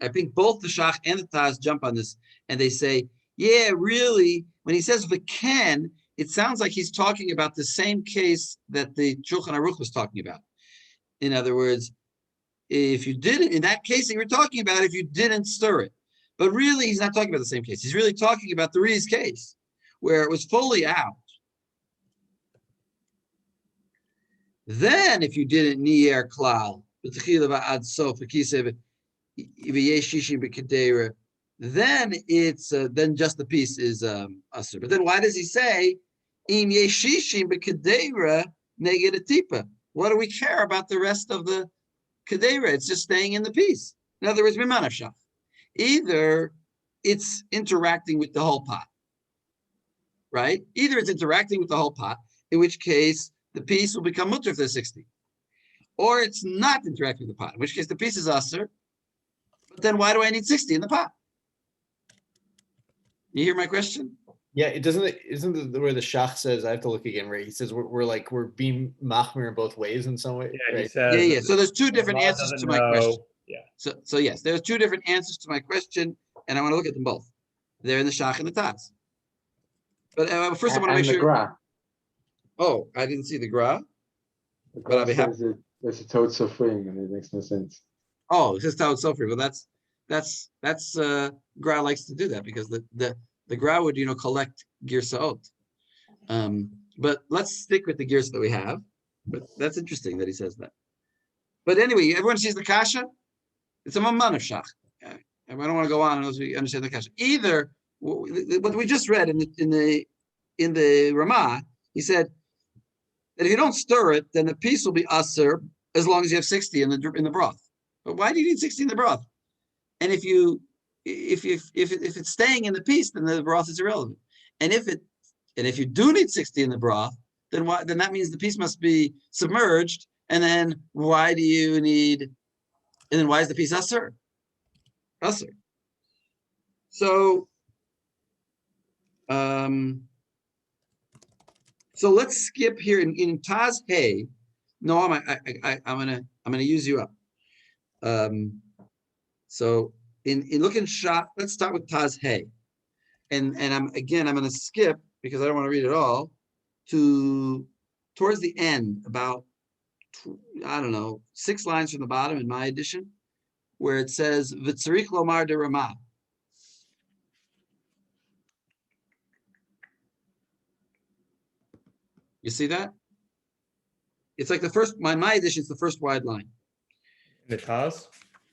I think both the Shach and the Taz jump on this, and they say, yeah, really, when he says v'ken, it sounds like he's talking about the same case that the Shulchan Aruch was talking about. In other words, if you didn't, in that case that you were talking about, if you didn't stir it. But really, he's not talking about the same case. He's really talking about the Re's case, where it was fully out. Then, if you didn't nier klal, then it's then just the piece is asur. But then why does he say im yeshishim b'kedera neged tipa? What do we care about the rest of the kedera? It's just staying in the piece. In other words, mimanavshach. Either it's interacting with the whole pot, right? Either it's interacting with the whole pot, in which case the piece will become mutter if there's 60, or it's not interacting with the pot, in which case the piece is usher. But then why do I need 60 in the pot? You hear my question? Yeah, it doesn't. Isn't the where the Shach says? I have to look again. Where he says we're being machmir in both ways in some way. Yeah, he Right? says. Yeah. So there's two different Allah answers doesn't to my question. know. Yeah. So yes, there's two different answers to my question, and I want to look at them both. They're in the Shach and the Taz. But first, I want to make the sure. Gra. Oh, I didn't see the Gra. The But I'll Gra be happy. says there's a toad suffering, and it makes no sense. Oh, this is Tao Sofri. Well, that's Gra likes to do that because the Gra would collect Girsaot. But let's stick with the gears that we have. But that's interesting that he says that. But anyway, everyone sees the kasha. It's a mamman of shach. And I don't want to go on unless we understand the kasha. Either what we just read in the Ramah, he said that if you don't stir it, then the piece will be aser as long as you have 60 in the broth. But why do you need 60 in the broth? And if it's staying in the piece, then the broth is irrelevant. And if you do need 60 in the broth, then that means the piece must be submerged. And then why is the piece aser? Aser. So let's skip here in Taz Hey. No, I'm gonna use you up. So in looking shot, let's start with Taz Hey, and I'm gonna skip because I don't want to read it all to towards the end, about 6 lines from the bottom in my edition, where it says V'tzarich lomar de Ramah. You see that? It's like the first, my edition is the first wide line. In the Taz?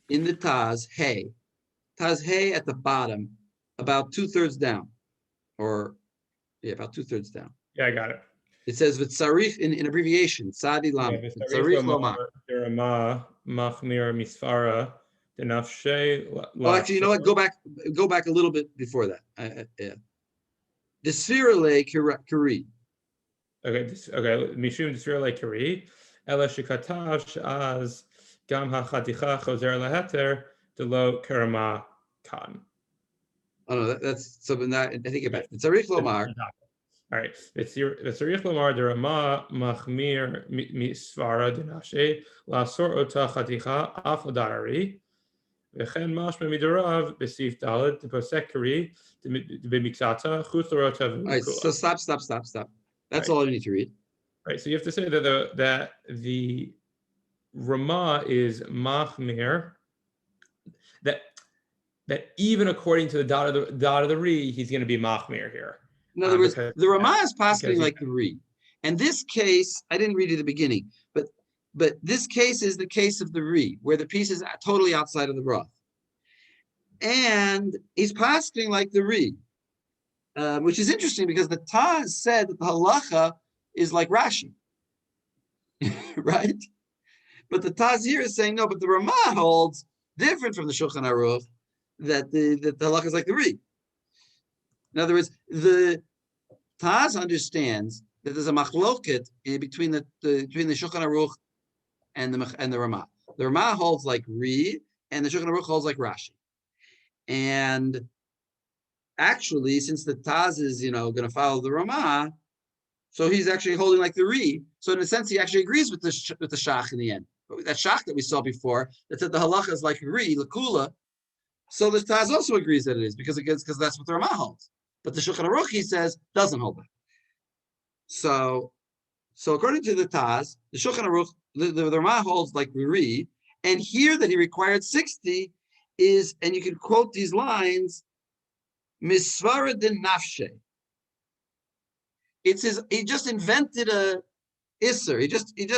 In the Taz, Hey. Taz Hey at the bottom, about 2/3 down. About 2/3 down. Yeah, I got it. It says V'tzarich in abbreviation, Sadi Lam. V'tzarich lomar. Ramah, Machmir, Misfara, Denafshe. Oh, actually, you know what? Go back a little bit before that. The Sphirale Kari. Okay, Mishum Desirale Kari, Ela Shikatav Shaz Gam HaChaticha Choser Laheter Delo Karama Khan. Oh no, that's something that I think about. It's Tzarich Lomar. All right, it's Tzarich Lomar the Ramah Machmir Misvara Dinashe La Sor Ota Chaticha Af Adari V'chen Mashma Midarav B'Sif Dalet the Posekari the B'Mixata Chutz Lorota. All right, so stop. That's all I need to read. Right, so you have to say that the Ramah is Machmir, that even according to the dot of the Re, he's going to be Machmir here. In other words, the Ramah is possibly like the Re. And this case, I didn't read it at the beginning, but this case is the case of the Re, where the piece is totally outside of the broth. And he's posting like the Re. Which is interesting because the Taz said that the halacha is like Rashi, right? But the Taz here is saying no, but the Ramah holds different from the Shulchan Aruch that the halacha is like the Re. In other words, the Taz understands that there's a machloket between the Shulchan Aruch and the Ramah. The Ramah holds like Re, and the Shulchan Aruch holds like Rashi, and actually, since the Taz is, going to follow the Ramah, so he's actually holding like the Re. So in a sense, he actually agrees with the Shach in the end. But that Shach that we saw before, that said the halacha is like Re, Lakula. So the Taz also agrees that it is because that's what the Ramah holds. But the Shulchan Aruch, he says, doesn't hold that. So according to the Taz, the Shulchan Aruch, the Ramah holds like Re, and here that he required 60 is, and you can quote these lines. Misvara din nafshe. It's he just invented a isser. He just in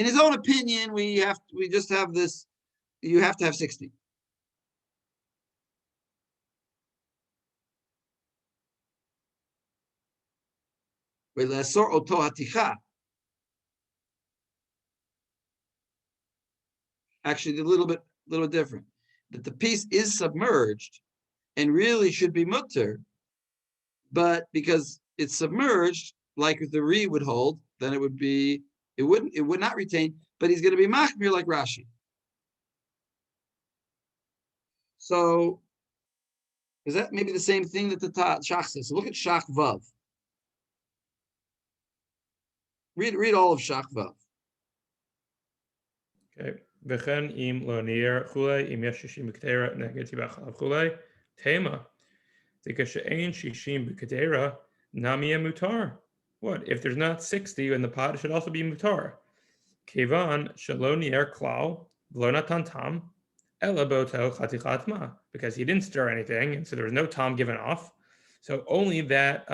his own opinion, we just have this, you have to have 60. Actually, a little bit different. that the piece is submerged and really should be mutter, but because it's submerged, like the re would hold, then it would not retain, but he's going to be machmir like Rashi. So is that maybe the same thing that the Shach says? So look at Shach Vav. Read all of Shach Vav. Okay. V'chen im lo nir chulei im yesh shishim b'kedera neged tibach alav chulei tema. Tika she'ein shishim b'kedera namiya mutar. What if there's not 60 and the pot should also be mutar? Kevan shelo nir klal v'lo natan tam ela boto chatichat ma, because he didn't stir anything, and so there was no tom given off. So only that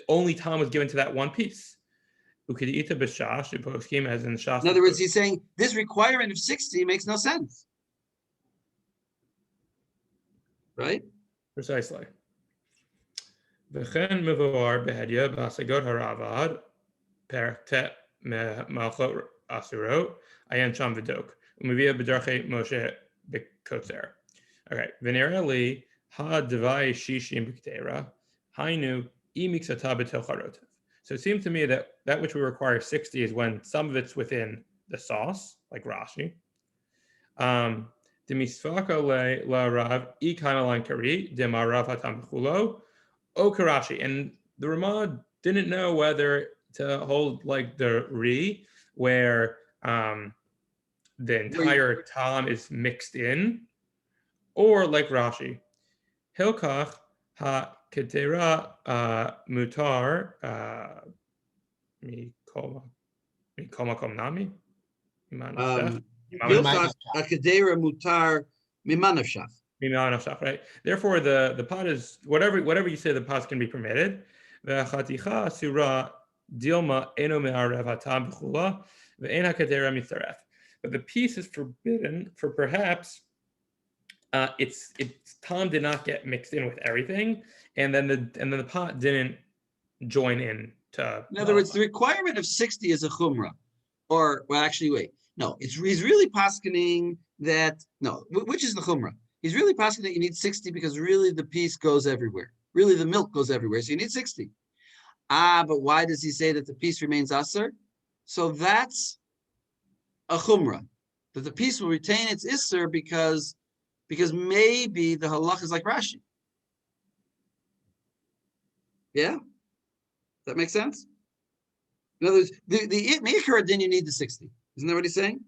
only tom was given to that one piece. In other words, he's saying this requirement of 60 makes no sense. Right? Precisely. V'chen mevoar behedya b'hasagot haravad perek tet malchot asurot ayan sham v'dok u'mevia b'darchei Moshe b'kotzer. Okay. V'nera li ha devai shishim b'kedera hainu imiksata b'toch harotav. So it seems to me that which we require 60 is when some of it's within the sauce, like Rashi. The misvaka la rav I kaimalan kari de marav hatam chulo o karashi, and the Ramah didn't know whether to hold like the ri, where the entire tam is mixed in, or like Rashi. Hilkach ha ketera mutar. Nami? Akadera mutar mimanavshach. Right. Therefore, the pot is whatever you say the pot can be permitted. V'chaticha surah dilma eno me'arev hatam b'chula ve'en hakadera mitzaref. But the piece is forbidden for perhaps its tom did not get mixed in with everything, and then the pot didn't join in. In other words, the requirement of 60 is a chumrah, or well, actually, wait, no, he's really paskening that which is the chumrah? He's really paskening that you need 60 because really the piece goes everywhere. Really, the milk goes everywhere, so you need 60. But why does he say that the piece remains aser? So that's a chumrah, that the piece will retain its iser because maybe the halach is like Rashi. Yeah. That makes sense? In other words, the Meikar din you need the 60. Isn't that what he's saying?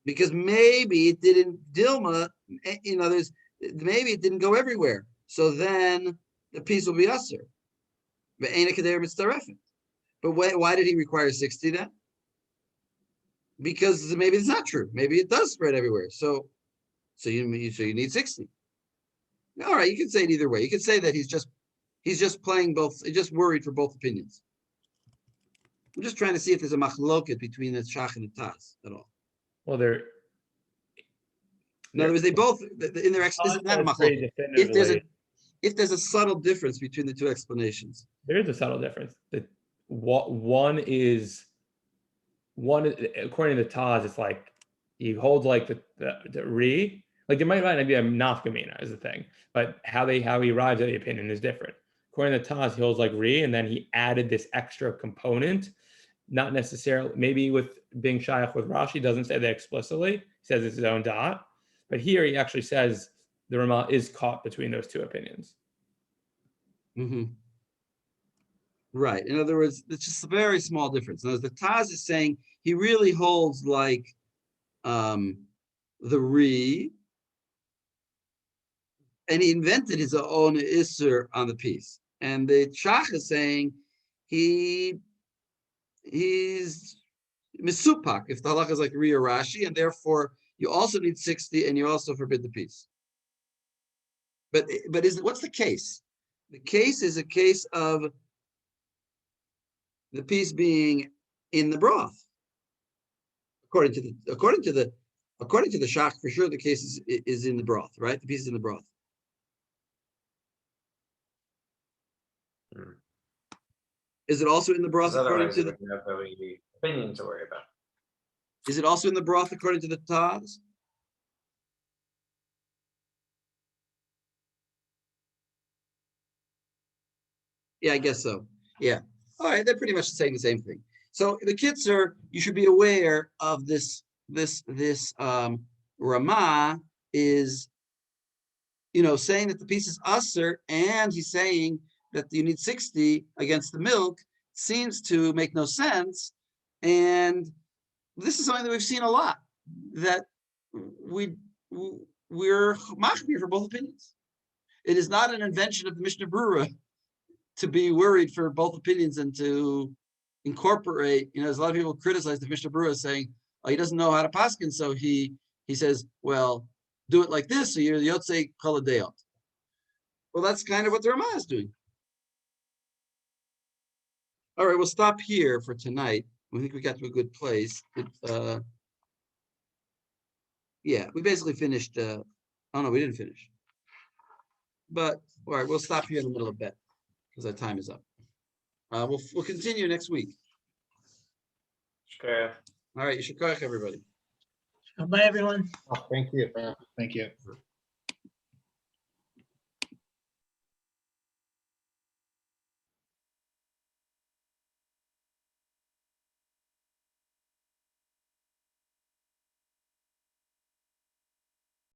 Because maybe it didn't Dilma, in others, maybe it didn't go everywhere. So then the piece will be usher. But why did he require 60 then? Because maybe it's not true. Maybe it does spread everywhere. So you need 60. All right, you can say it either way. You can say that he's just playing both. He's just worried for both opinions. I'm just trying to see if there's a machloket between the Shach and the Taz at all. Well, in other words, they both in their this is not a machloket. If there's a subtle difference between the two explanations, there is a subtle difference. One is according to the Taz, it's like he holds like the re, like there might not be a nafkamina is the thing, but how he arrives at the opinion is different. According to Taz, he holds like re, and then he added this extra component, not necessarily maybe with being shayach with Rashi, doesn't say that explicitly. He says it's his own dot, but here he actually says the Ramah is caught between those two opinions. Mm-hmm. Right. In other words, it's just a very small difference. Now, the Taz is saying he really holds like the re, and he invented his own isser on the piece. And the Shach is saying he's misupak if the halakha is like re or Rashi, and therefore you also need 60 and you also forbid the piece. But what's the case? The case is a case of the piece being in the broth. According to the Shach, for sure the case is in the broth, right? The piece is in the broth. Is it also in the broth Because according otherwise to you the? wouldn't have any opinion to worry about. Is it also in the broth according to the Taz? Yeah, I guess so. Yeah. All right, they're pretty much saying the same thing. So the Kitzer, you should be aware of this Ramah is, saying that the piece is usser, and he's saying that you need 60 against the milk, seems to make no sense. And this is something that we've seen a lot, that we're machmir for both opinions. It is not an invention of the Mishnah Berurah to be worried for both opinions and to incorporate. There's a lot of people criticize the Mishnah Berurah saying, "Oh, he doesn't know how to paskin," so he says, "Well, do it like this, so you're the yotzei kol hadeot." Well, that's kind of what the Ramah is doing. All right, we'll stop here for tonight. I think we got to a good place. Yeah, we basically finished. Oh no, we didn't finish. But all right, we'll stop here in the middle of bet because our time is up. We'll continue next week. Sure. All right, you should correct everybody. Bye, everyone. Oh, thank you. Thank you.